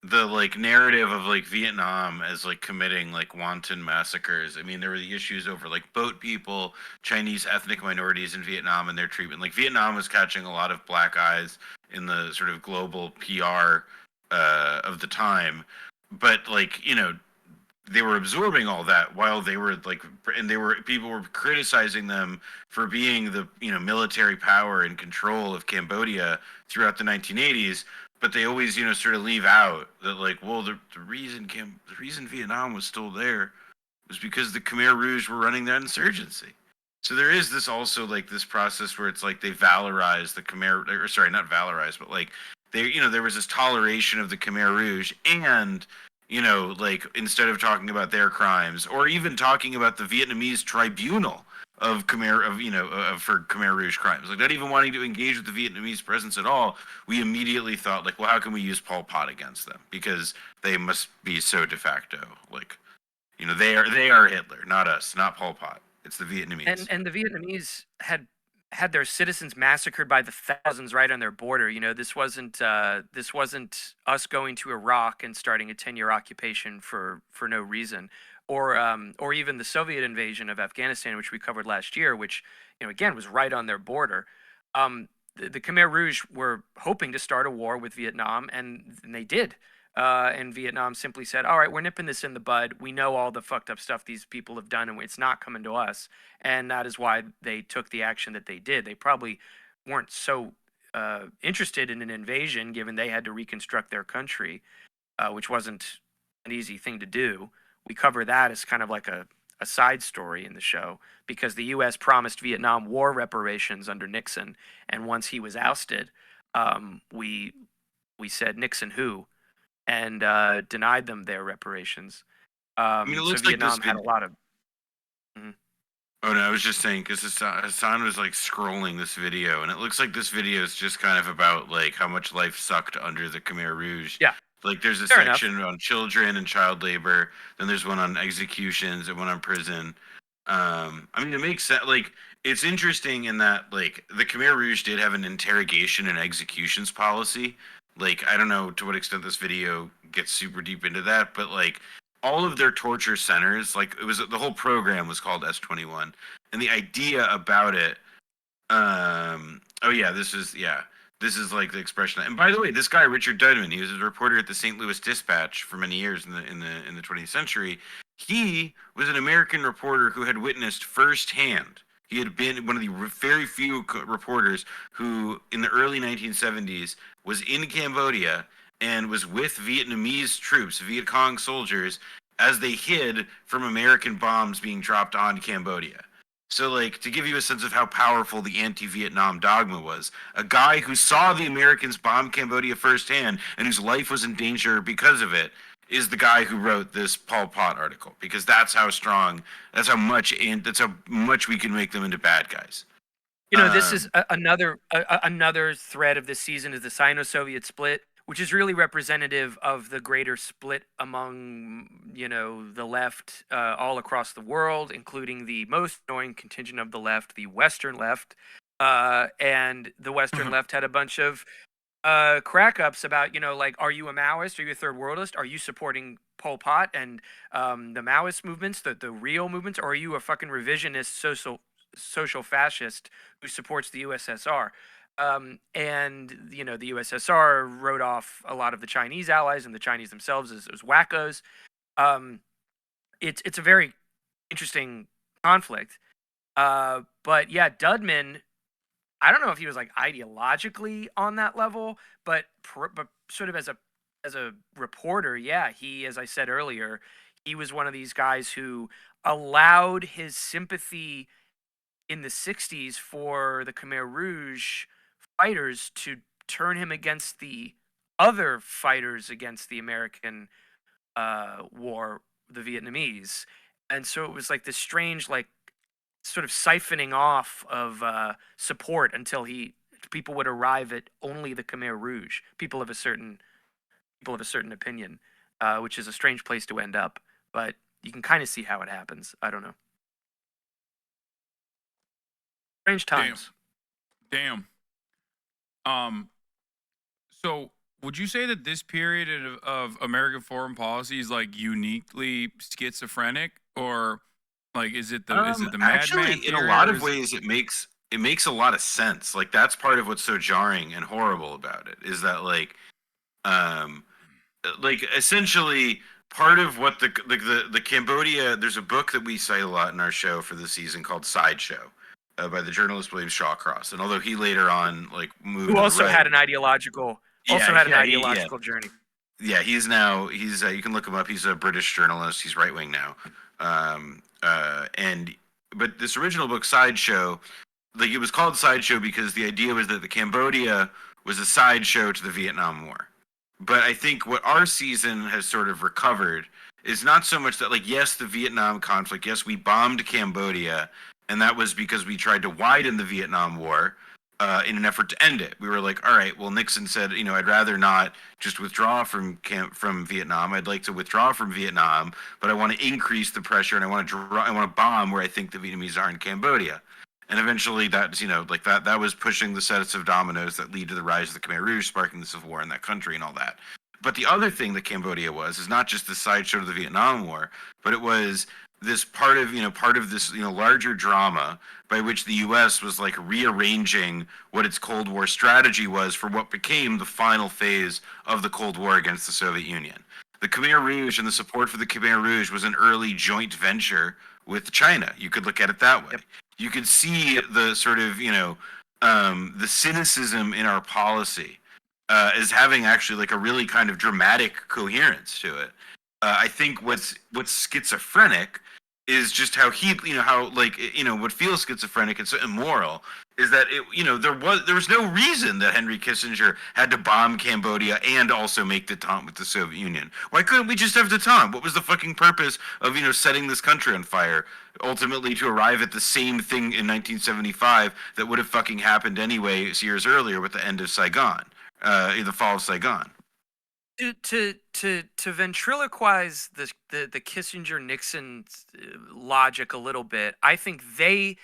the narrative of like Vietnam as like committing like wanton massacres. I mean, there were the issues over like boat people, Chinese ethnic minorities in Vietnam and their treatment. Like Vietnam was catching a lot of black eyes in the sort of global PR of the time. But like, they were absorbing all that while they were people were criticizing them for being the military power and control of Cambodia throughout the 1980s. But they always sort of leave out that the reason Vietnam was still there was because the Khmer Rouge were running that insurgency. So there is this also this process where it's they valorize the Khmer, or sorry, not valorize, but there was this toleration of the Khmer Rouge, and instead of talking about their crimes or even talking about the Vietnamese tribunal of for Khmer Rouge crimes, not even wanting to engage with the Vietnamese presence at all, we immediately thought well, how can we use Pol Pot against them, because they must be so de facto they are Hitler, not us, not Pol Pot. It's the Vietnamese. And the Vietnamese had their citizens massacred by the thousands right on their border. This wasn't us going to Iraq and starting a 10-year occupation for no reason, or even the Soviet invasion of Afghanistan, which we covered last year, which again was right on their border. The Khmer Rouge were hoping to start a war with Vietnam, and they did. And Vietnam simply said, all right, we're nipping this in the bud. We know all the fucked up stuff these people have done, and it's not coming to us. And that is why they took the action that they did. They probably weren't so interested in an invasion, given they had to reconstruct their country, which wasn't an easy thing to do. We cover that as kind of like a side story in the show, because the U.S. promised Vietnam war reparations under Nixon. And once he was ousted, we said, Nixon who? And denied them their reparations. It looks so Vietnam had a lot of. Oh no, I was just saying, because Hasan was scrolling this video, and it looks like this video is just kind of about how much life sucked under the Khmer Rouge. Yeah. There's a Fair section enough. on children and child labor, then there's one on executions and one on prison. It makes sense. It's interesting in that the Khmer Rouge did have an interrogation and executions policy. I don't know to what extent this video gets super deep into that, but all of their torture centers, it was the whole program was called S21, and the idea about it. This is the expression. And by the way, this guy Richard Dudman, he was a reporter at the St. Louis Dispatch for many years in the 20th century. He was an American reporter who had witnessed firsthand. He had been one of the very few reporters who, in the early 1970s, was in Cambodia and was with Vietnamese troops, Viet Cong soldiers, as they hid from American bombs being dropped on Cambodia. So, to give you a sense of how powerful the anti-Vietnam dogma was, a guy who saw the Americans bomb Cambodia firsthand and whose life was in danger because of it is the guy who wrote this Pol Pot article, because that's how much we can make them into bad guys. This is another thread of this season is the Sino-Soviet split, which is really representative of the greater split among, the left all across the world, including the most annoying contingent of the left, the Western left. And the Western left had a bunch of crack-ups about, are you a Maoist? Are you a third worldist? Are you supporting Pol Pot and the Maoist movements, the real movements? Or are you a fucking revisionist social fascist who supports the USSR? And the USSR wrote off a lot of the Chinese allies and the Chinese themselves as wackos. It's a very interesting conflict. But yeah, Dudman, I don't know if he was ideologically on that level, but sort of as a reporter, yeah, he, as I said earlier, he was one of these guys who allowed his sympathy in the 60s for the Khmer Rouge fighters to turn him against the other fighters against the American war, the Vietnamese. And so it was this strange, sort of siphoning off of support until people would arrive at only the Khmer Rouge, people of a certain opinion, which is a strange place to end up. But you can kind of see how it happens. I don't know. Strange times. Damn. So would you say that this period of American foreign policy is uniquely schizophrenic, or is it the Madman actually theory, in a lot of ways it makes a lot of sense. That's part of what's so jarring and horrible about it, is that essentially part of what the Cambodia, there's a book that we cite a lot in our show for this season called Sideshow, by the journalist William Shawcross. And although he later on like moved Who to also the right, had an ideological journey. yeah, he's you can look him up. He's a British journalist. He's right wing now. But this original book, Sideshow, like it was called Sideshow because the idea was that the Cambodia was a sideshow to the Vietnam War. But I think what our season has sort of recovered is not so much that, like, yes, the Vietnam conflict, yes, we bombed Cambodia, and that was because we tried to widen the Vietnam War in an effort to end it. We were like, all right, well, Nixon said, I'd rather not just withdraw from Vietnam. I'd like to withdraw from Vietnam, but I want to increase the pressure, and I want to bomb where I think the Vietnamese are in Cambodia. And eventually that's, that was pushing the sets of dominoes that lead to the rise of the Khmer Rouge, sparking the civil war in that country and all that. But the other thing that Cambodia is not just the sideshow to the Vietnam War, but it was this part of this, larger drama by which the U.S. was like rearranging what its Cold War strategy was for what became the final phase of the Cold War against the Soviet Union. The Khmer Rouge and the support for the Khmer Rouge was an early joint venture with China. You could look at it that way. Yep. You could see the sort of, the cynicism in our policy as having actually like a really kind of dramatic coherence to it. I think what's schizophrenic is just how what feels schizophrenic and so immoral is that there was no reason that Henry Kissinger had to bomb Cambodia and also make detente with the Soviet Union. Why couldn't we just have detente? What was the fucking purpose of setting this country on fire, ultimately to arrive at the same thing in 1975 that would have fucking happened anyway years earlier with the end of Saigon, the fall of Saigon? To ventriloquize the Kissinger-Nixon logic a little bit, I think they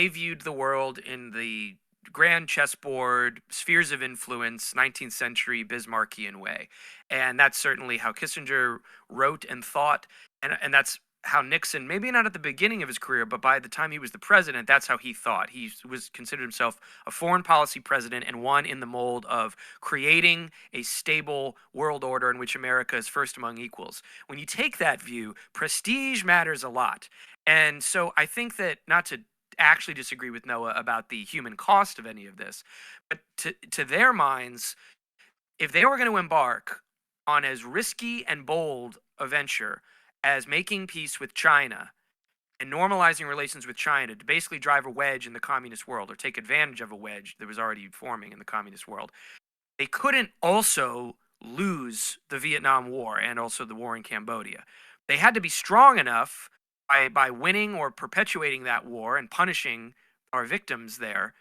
viewed the world in the grand chessboard, spheres of influence, 19th century Bismarckian way. And that's certainly how Kissinger wrote and thought. And that's how Nixon, maybe not at the beginning of his career, but by the time he was the president, that's how he thought. He was considered himself a foreign policy president and one in the mold of creating a stable world order in which America is first among equals. When you take that view, prestige matters a lot. And so I think that, not to actually disagree with Noah about the human cost of any of this, but to their minds, if they were going to embark on as risky and bold a venture as making peace with China and normalizing relations with China to basically drive a wedge in the communist world, or take advantage of a wedge that was already forming in the communist world, they couldn't also lose the Vietnam War and also the war in Cambodia. They had to be strong enough by winning or perpetuating that war and punishing our victims there,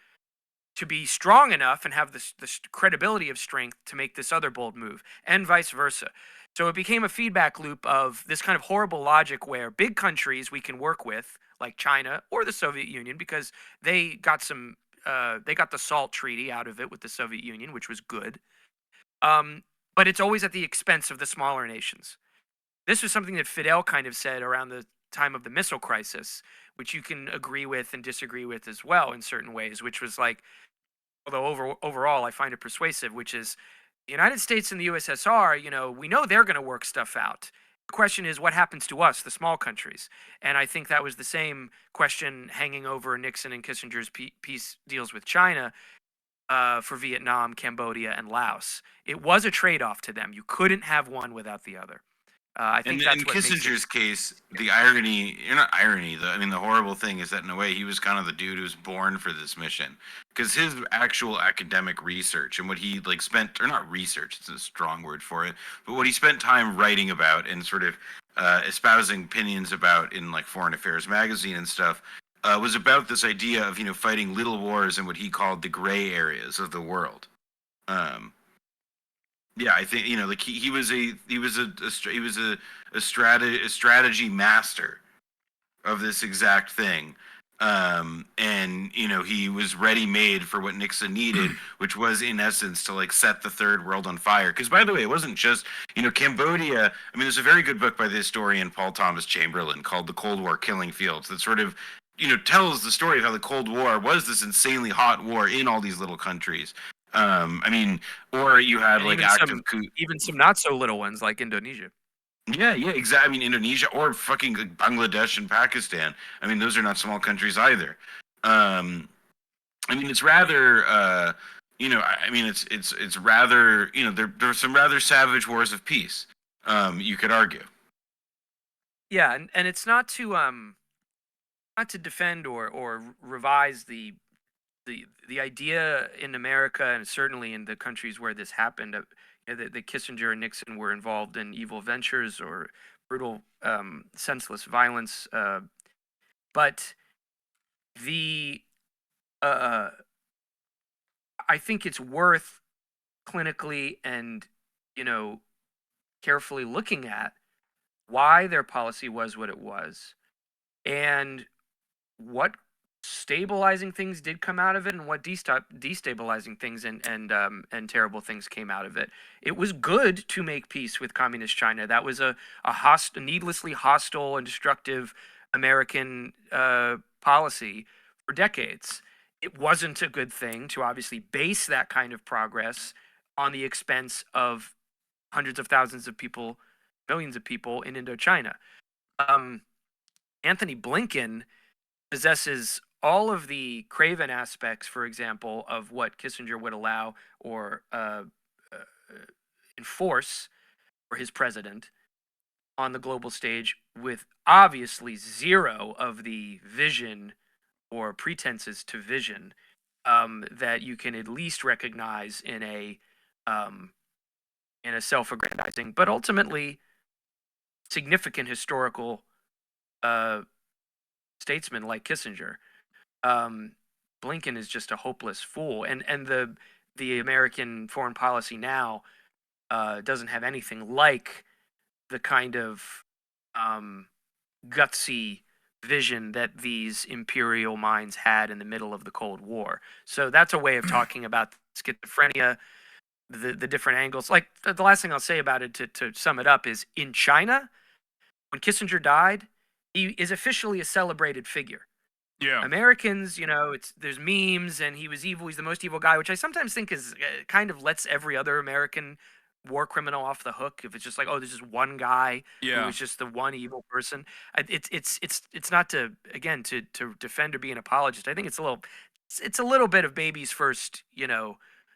to be strong enough and have this credibility of strength to make this other bold move, and vice versa. So it became a feedback loop of this kind of horrible logic where big countries we can work with, like China or the Soviet Union, because they got the SALT treaty out of it with the Soviet Union, which was good. But it's always at the expense of the smaller nations. This was something that Fidel kind of said around the time of the missile crisis, which you can agree with and disagree with as well in certain ways, which was like, although overall I find it persuasive, which is, the United States and the USSR, we know they're going to work stuff out. The question is, what happens to us, the small countries? And I think that was the same question hanging over Nixon and Kissinger's peace deals with China for Vietnam, Cambodia, and Laos. It was a trade-off to them. You couldn't have one without the other. I think that's in what Kissinger's case, the irony, not irony, the horrible thing is that in a way he was kind of the dude who was born for this mission, because his actual academic research and what he spent, or not research, it's a strong word for it, but what he spent time writing about and sort of espousing opinions about in Foreign Affairs magazine and stuff, was about this idea of fighting little wars in what he called the gray areas of the world. Yeah, I think he was a strategy master of this exact thing, and he was ready made for what Nixon needed, which was in essence to set the third world on fire. Because by the way, it wasn't just Cambodia. I mean, there's a very good book by the historian Paul Thomas Chamberlain called "The Cold War Killing Fields" that sort of tells the story of how the Cold War was this insanely hot war in all these little countries. Or you had even some not so little ones like Indonesia. Yeah, yeah, exactly. I mean, Indonesia or fucking like Bangladesh and Pakistan. I mean, those are not small countries either. Um, I mean, it's rather, I mean, it's rather, there's some rather savage wars of peace. You could argue. Yeah, and it's not to defend or revise the idea in America and certainly in the countries where this happened, that Kissinger and Nixon were involved in evil ventures or brutal, senseless violence. But the uh, I think it's worth clinically and you know carefully looking at why their policy was what it was and what stabilizing things did come out of it and what destabilizing things and terrible things came out of it. It was good to make peace with communist China. That was a needlessly hostile and destructive American policy for decades. It wasn't a good thing to obviously base that kind of progress on the expense of hundreds of thousands of people, millions of people in Indochina. Um, Anthony Blinken possesses all of the craven aspects, for example, of what Kissinger would allow or enforce for his president on the global stage, with obviously zero of the vision or pretenses to vision that you can at least recognize um, in a self-aggrandizing, but ultimately significant historical uh, statesman like Kissinger. um, Blinken is just a hopeless fool, and the American foreign policy now doesn't have anything like the kind of um, gutsy vision that these imperial minds had in the middle of the Cold War. So that's a way of talking about schizophrenia, the different angles. Like the last thing I'll say about it to sum it up is in China, when Kissinger died, he is officially a celebrated figure. Yeah. Americans, there's memes and he was evil. He's the most evil guy, which I sometimes think is kind of lets every other American war criminal off the hook. If it's just like, oh, there's just one guy who Yeah. was just the one evil person. It's not to again to defend or be an apologist. I think it's a little bit of baby's first,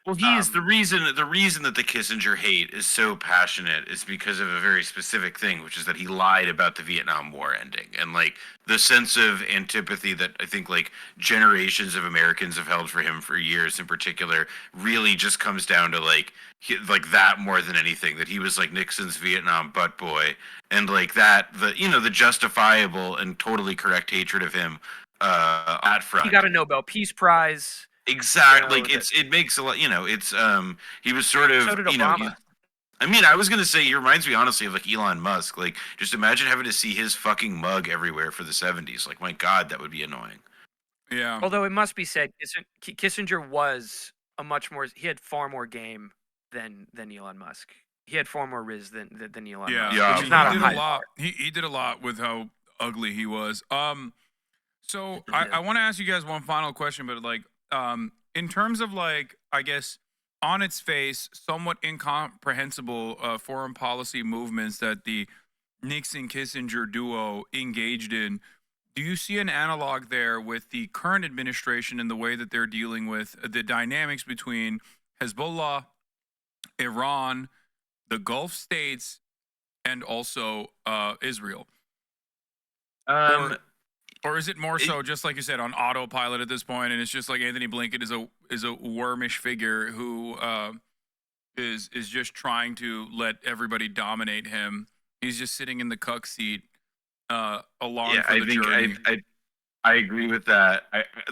Well, he is the reason that the Kissinger hate is so passionate is because of a very specific thing, which is that he lied about the Vietnam War ending, and like the sense of antipathy that I think like generations of Americans have held for him for years, in particular, really just comes down to like that more than anything. That he was like Nixon's Vietnam butt boy, and like that the justifiable and totally correct hatred of him at front. He got a Nobel Peace Prize. Exactly, like it makes a lot. It's he was sort of So did Obama. I mean, I was gonna say he reminds me honestly of like Elon Musk. Like, just imagine having to see his fucking mug everywhere for the '70s. Like, my God, that would be annoying. Yeah. Although it must be said, Kissinger was he had far more game than Elon Musk. He had far more riz than Elon Yeah. Musk. Yeah. Which is not he a did high a lot. bar. He did a lot with how ugly he was. So Yeah. I want to ask you guys one final question, but like, in terms of like, I guess on its face, somewhat incomprehensible foreign policy movements that the Nixon Kissinger duo engaged in, do you see an analog there with the current administration and the way that they're dealing with the dynamics between Hezbollah, Iran, the Gulf states, and also Israel? Or is it more so just like you said on autopilot at this point, and it's just like Anthony Blinken is a wormish figure who is just trying to let everybody dominate him. He's just sitting in the cuck seat along for the journey. I agree with that.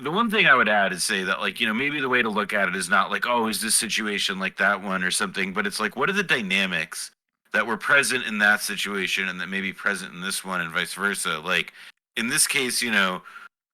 The one thing I would add is say that like maybe the way to look at it is not like, oh, is this situation like that one or something, but it's like, what are the dynamics that were present in that situation and that may be present in this one and vice versa? Like in this case,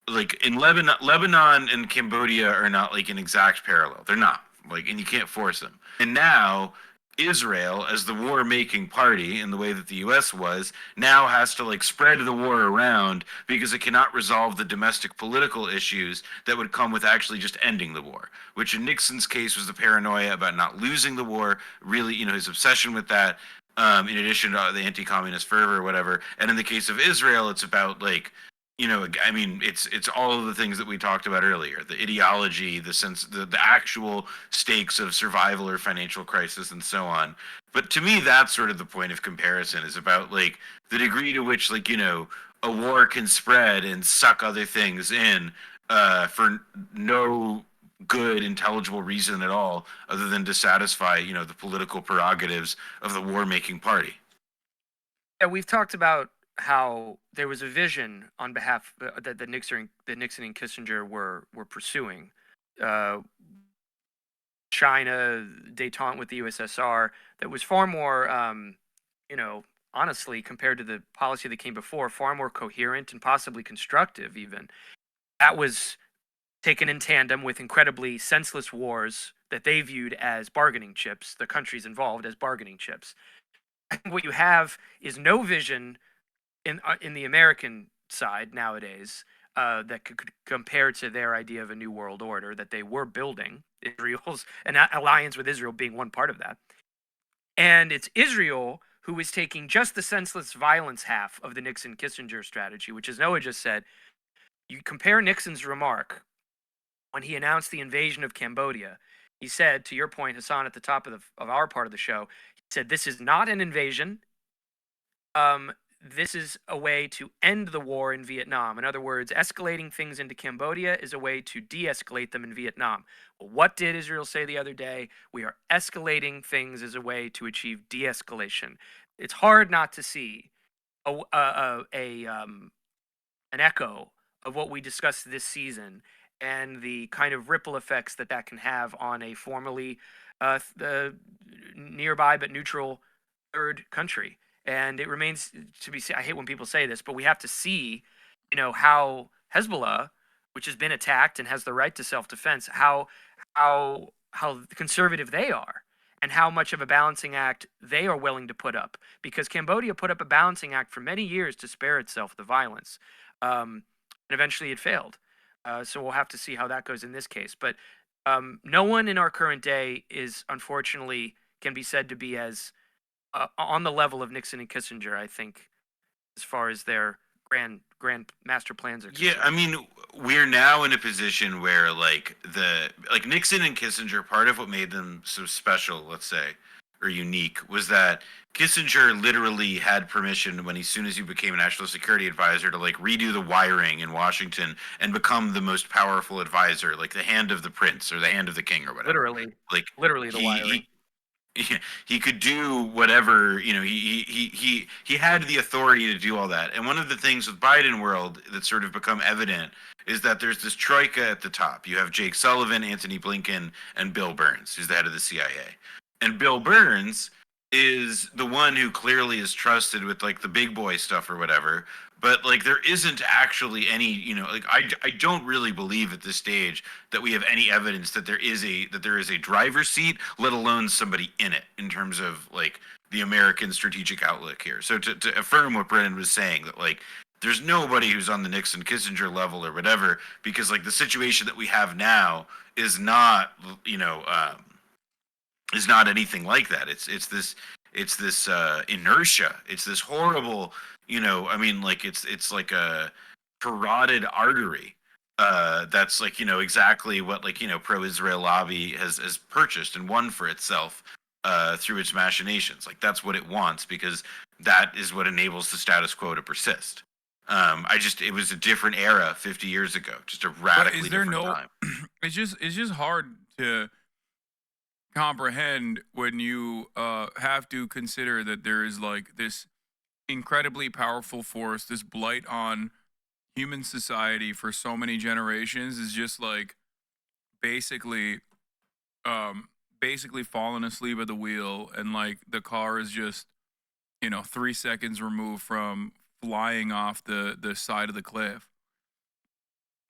like in Lebanon and Cambodia are not like an exact parallel. They're not like, and you can't force them. And now Israel, as the war-making party in the way that the U.S. was, now has to like spread the war around because it cannot resolve the domestic political issues that would come with actually just ending the war. Which in Nixon's case was the paranoia about not losing the war, really, his obsession with that. in addition to the anti-communist fervor or whatever. And in the case of Israel, it's about like, I mean, it's all of the things that we talked about earlier: the ideology, the sense, the actual stakes of survival or financial crisis, and so on. But to me, that's sort of the point of comparison, is about like the degree to which, like, a war can spread and suck other things in for no good intelligible reason at all, other than to satisfy the political prerogatives of the war making party. Yeah, we've talked about how there was a vision on behalf that the Nixon and Kissinger were pursuing. Uh, China, détente with the USSR, that was far more, honestly, compared to the policy that came before, far more coherent and possibly constructive. Even that was taken in tandem with incredibly senseless wars that they viewed as bargaining chips. The countries involved as bargaining chips. I think what you have is no vision in the American side nowadays that could compare to their idea of a new world order that they were building. Israel's an alliance with Israel being one part of that, and it's Israel who is taking just the senseless violence half of the Nixon Kissinger strategy, which, as Noah just said, you compare Nixon's remark when he announced the invasion of Cambodia. He said, to your point, Hasan, at the top of our part of the show, he said, "This is not an invasion. This is a way to end the war in Vietnam." In other words, escalating things into Cambodia is a way to de-escalate them in Vietnam. Well, what did Israel say the other day? We are escalating things as a way to achieve de-escalation. It's hard not to see an echo of what we discussed this season and the kind of ripple effects that can have on a formerly nearby but neutral third country. And it remains to be seen. I hate when people say this, but we have to see, how Hezbollah, which has been attacked and has the right to self-defense, how conservative they are, and how much of a balancing act they are willing to put up. Because Cambodia put up a balancing act for many years to spare itself the violence, and eventually it failed. So we'll have to see how that goes in this case. But no one in our current day is, unfortunately, can be said to be as on the level of Nixon and Kissinger, I think, as far as their grand master plans are concerned. Yeah, I mean, we're now in a position where like Nixon and Kissinger, part of what made them so special, let's say, or unique, was that Kissinger literally had permission as soon as he became a national security advisor to like redo the wiring in Washington and become the most powerful advisor, like the hand of the prince or the hand of the king or whatever. Literally the wiring. He could do whatever, he had the authority to do all that. And one of the things with Biden world that's sort of become evident is that there's this troika at the top. You have Jake Sullivan, Anthony Blinken, and Bill Burns, who's the head of the CIA. And Bill Burns is the one who clearly is trusted with like the big boy stuff or whatever. But like there isn't actually any, I don't really believe at this stage that we have any evidence that there is a driver's seat, let alone somebody in it, in terms of like the American strategic outlook here. So to affirm what Brennan was saying, that like there's nobody who's on the Nixon Kissinger level or whatever, because like the situation that we have now is not, is not anything like that. It's this inertia. It's this horrible, it's like a carotid artery. That's like, exactly what like, pro-Israel lobby has purchased and won for itself through its machinations. Like that's what it wants, because that is what enables the status quo to persist. It was a different era 50 years ago, just a radically different time. It's just hard to comprehend when you have to consider that there is like this incredibly powerful force, this blight on human society for so many generations is just like basically falling asleep at the wheel, and like the car is just 3 seconds removed from flying off the side of the cliff.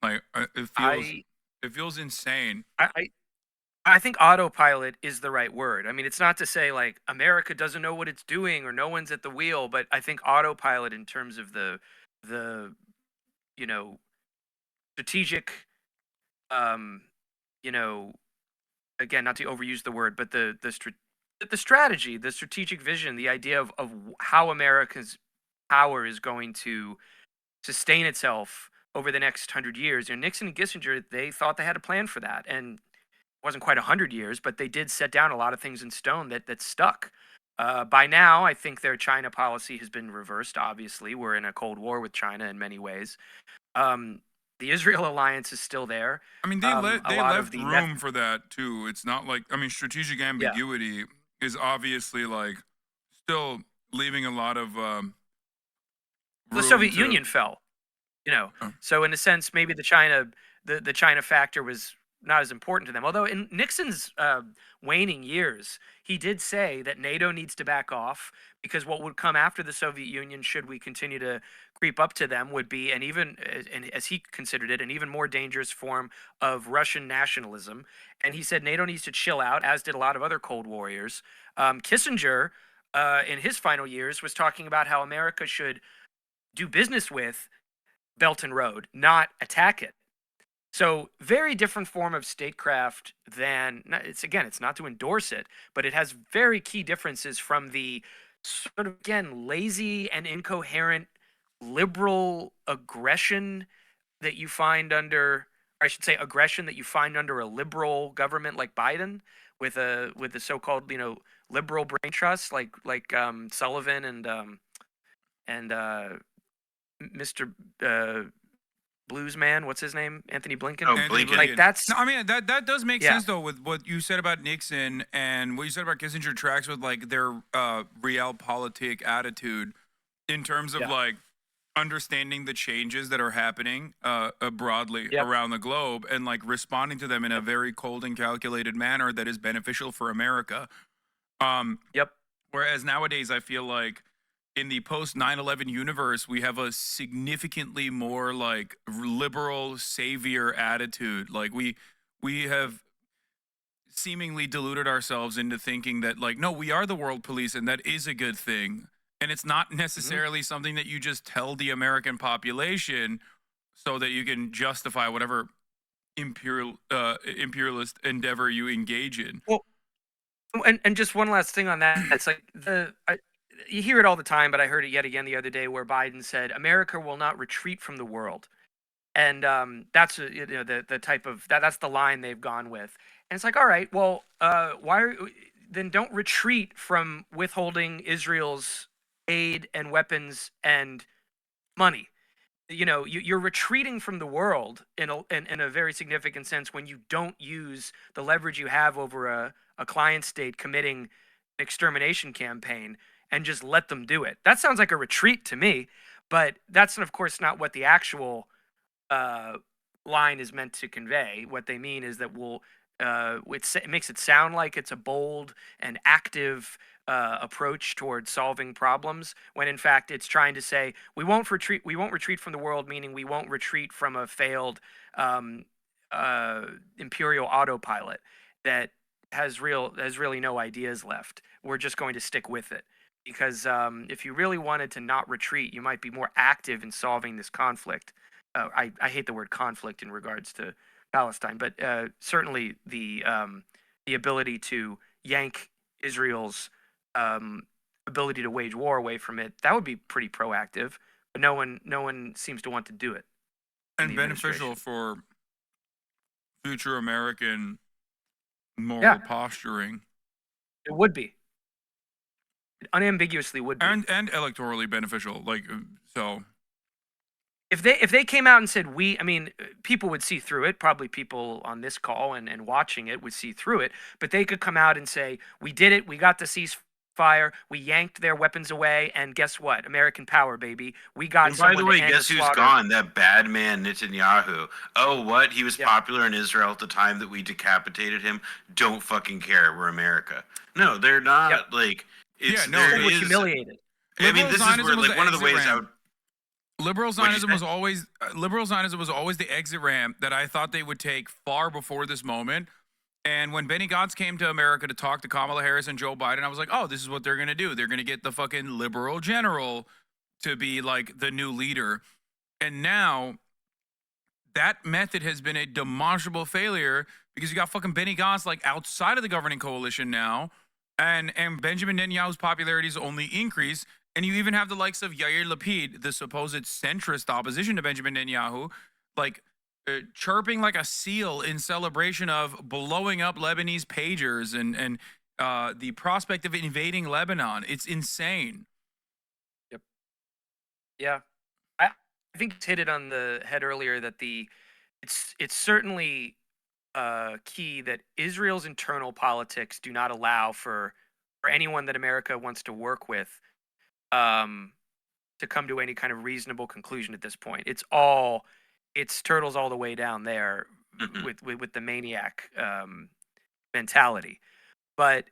Like it feels insane. I think autopilot is the right word. I mean, it's not to say like America doesn't know what it's doing or no one's at the wheel, but I think autopilot in terms of the strategic, again, not to overuse the word, but the the strategy, the strategic vision, the idea of how America's power is going to sustain itself over the next 100 years. And Nixon and Kissinger, they thought they had a plan for that, and it wasn't quite 100 years, but they did set down a lot of things in stone that stuck. By now, I think their China policy has been reversed. Obviously, we're in a Cold War with China in many ways. The Israel alliance is still there. I mean, they left room for that too. It's not like, I mean, strategic ambiguity is obviously like still leaving a lot of the Soviet Union fell, So in a sense, maybe the China factor was not as important to them. Although in Nixon's waning years, he did say that NATO needs to back off because what would come after the Soviet Union, should we continue to creep up to them, would be and as he considered it, an even more dangerous form of Russian nationalism. And he said NATO needs to chill out, as did a lot of other Cold Warriors. Kissinger, in his final years, was talking about how America should do business with Belt and Road, not attack it. So very different form of statecraft than it's not to endorse it, but it has very key differences from the sort of, again, lazy and incoherent liberal aggression that you find under, or I should say aggression that you find under a liberal government like Biden with the so-called, liberal brain trust like Sullivan and Mr. Blues man, what's his name? Anthony Blinken. Oh, Blinken. Like that's. No, I mean that does make sense though with what you said about Nixon and what you said about Kissinger tracks with like their realpolitik attitude in terms of like understanding the changes that are happening broadly around the globe and like responding to them in a very cold and calculated manner that is beneficial for America. Whereas nowadays I feel like in the post 9/11 universe, we have a significantly more like liberal savior attitude. Like we have seemingly deluded ourselves into thinking that like, no, we are the world police and that is a good thing. And it's not necessarily something that you just tell the American population so that you can justify whatever imperialist endeavor you engage in. Well, and just one last thing on that. It's like you hear it all the time, but I heard it yet again the other day where Biden said, America will not retreat from the world. And that's the type of, that's the line they've gone with. And it's like, all right, well, then don't retreat from withholding Israel's aid and weapons and money. You're retreating from the world in a very significant sense when you don't use the leverage you have over a client state committing an extermination campaign and just let them do it. That sounds like a retreat to me, but that's, of course, not what the actual line is meant to convey. What they mean is that it makes it sound like it's a bold and active approach towards solving problems, when in fact it's trying to say we won't retreat from the world, meaning we won't retreat from a failed imperial autopilot that has really no ideas left. We're just going to stick with it. Because if you really wanted to not retreat, you might be more active in solving this conflict. I hate the word conflict in regards to Palestine, but certainly the ability to yank Israel's ability to wage war away from it, that would be pretty proactive. But no one seems to want to do it. And beneficial for future American moral posturing. It would be. It unambiguously would be. And electorally beneficial. Like, so. If they came out and said people would see through it. Probably people on this call and watching it would see through it. But they could come out and say, we did it. We got the ceasefire. We yanked their weapons away. And guess what? American power, baby. We got. And by the way, guess who's gone? That bad man Netanyahu. Oh, what? He was popular in Israel at the time that we decapitated him. Don't fucking care. We're America. No, they're not. Like. They were humiliated. I mean, this is where, like, one of the ways out. Liberal Zionism was always the exit ramp that I thought they would take far before this moment. And when Benny Gantz came to America to talk to Kamala Harris and Joe Biden, I was like, oh, this is what they're going to do. They're going to get the fucking liberal general to be like the new leader. And now that method has been a demonstrable failure because you got fucking Benny Gantz like outside of the governing coalition now, And Benjamin Netanyahu's popularity is only increased. And you even have the likes of Yair Lapid, the supposed centrist opposition to Benjamin Netanyahu, like chirping like a seal in celebration of blowing up Lebanese pagers and the prospect of invading Lebanon. It's insane. Yep. Yeah. I think it's hit it on the head earlier that it's certainly key that Israel's internal politics do not allow for anyone that America wants to work with to come to any kind of reasonable conclusion at this point. It's turtles all the way down there with the maniac mentality. But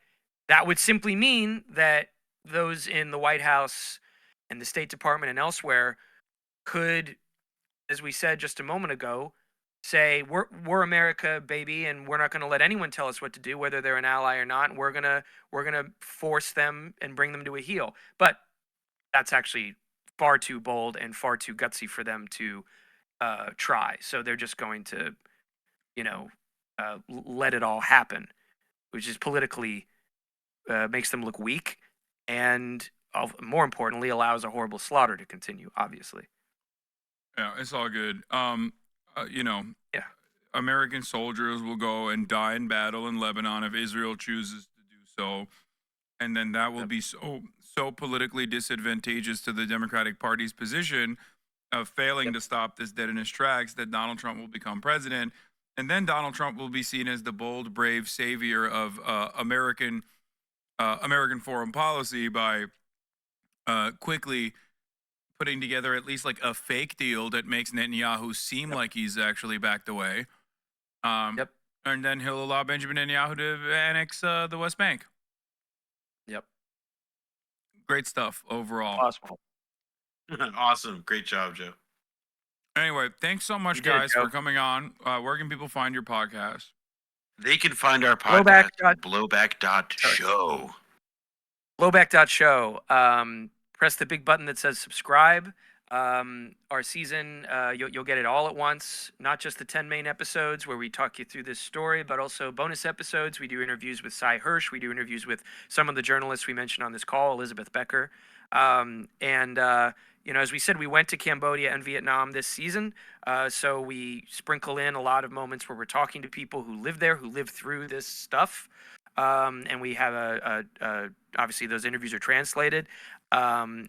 that would simply mean that those in the White House and the State Department and elsewhere could, as we said just a moment ago, say we're America, baby, and we're not going to let anyone tell us what to do, whether they're an ally or not. And we're gonna force them and bring them to a heel. But that's actually far too bold and far too gutsy for them to try. So they're just going to, let it all happen, which is politically makes them look weak, and more importantly, allows a horrible slaughter to continue. Obviously. Yeah, it's all good. Yeah. American soldiers will go and die in battle in Lebanon if Israel chooses to do so, and then that will be so politically disadvantageous to the Democratic Party's position of failing to stop this dead in its tracks that Donald Trump will become president, and then Donald Trump will be seen as the bold, brave savior of American foreign policy by quickly putting together at least like a fake deal that makes Netanyahu seem like he's actually backed away. And then he'll allow Benjamin Netanyahu to annex the West Bank. Yep. Great stuff overall. Possible. Awesome. Great job, Joe. Anyway, thanks so much, guys, for coming on. Where can people find your podcast? They can find our podcast at blowback.show. Blowback.show. Press the big button that says subscribe. Our season, you'll get it all at once, not just the 10 main episodes where we talk you through this story, but also bonus episodes. We do interviews with Cy Hirsch. We do interviews with some of the journalists we mentioned on this call, Elizabeth Becker. As we said, we went to Cambodia and Vietnam this season, so we sprinkle in a lot of moments where we're talking to people who live there, who lived through this stuff. And we have obviously those interviews are translated, and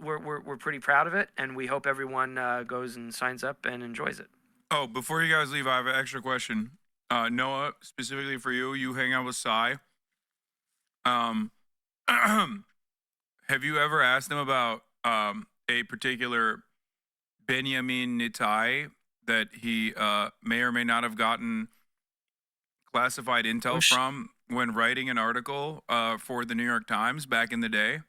we're pretty proud of it, and we hope everyone goes and signs up and enjoys it. Oh, before you guys leave, I have an extra question. Noah, specifically for you, you hang out with Cy. Have you ever asked him about a particular Benjamin Netai that he may or may not have gotten classified intel from when writing an article for the New York Times back in the day?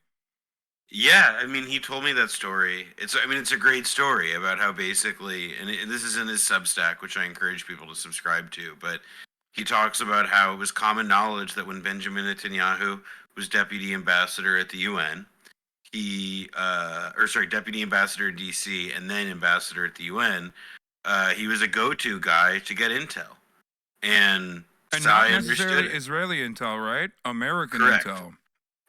Yeah, I mean, he told me that story. It's a great story about how basically, and this is in his Substack, which I encourage people to subscribe to, but he talks about how it was common knowledge that when Benjamin Netanyahu was deputy ambassador at the UN, deputy ambassador in DC and then ambassador at the UN, he was a go-to guy to get intel. And not necessarily Israeli intel, right? American intel.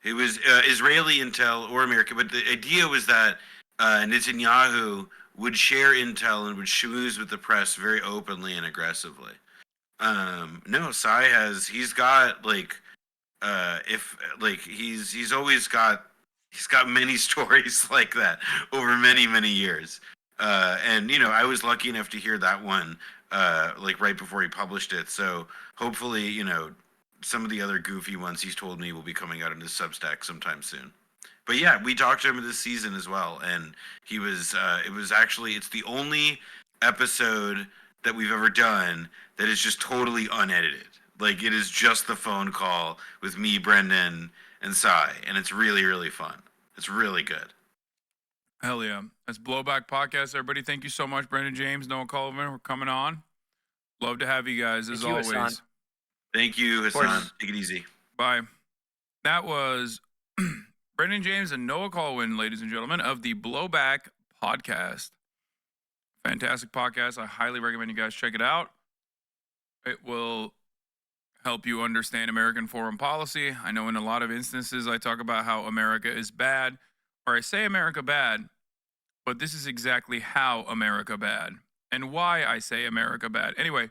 It was Israeli intel or American, but the idea was that Netanyahu would share intel and would schmooze with the press very openly and aggressively. No, Cy he's got many stories like that over many, many years. And I was lucky enough to hear that one right before he published it. So hopefully, some of the other goofy ones he's told me will be coming out in his Substack sometime soon. But yeah, we talked to him this season as well, and he was it's the only episode that we've ever done that is just totally unedited. Like, it is just the phone call with me, Brendan, and Cy, and it's really, really fun. It's really good. Hell yeah. That's Blowback Podcast. Everybody, thank you so much. Brendan James, Noah Cullivan, we're coming on. Love to have you guys, as always. Hasan. Thank you, Hasan. Take it easy. Bye. That was Brendan James and Noah Colwyn, ladies and gentlemen, of the Blowback Podcast. Fantastic podcast. I highly recommend you guys check it out. It will help you understand American foreign policy. I know in a lot of instances I talk about how America is bad, or I say America bad, but this is exactly how America bad and why I say America bad. Anyway,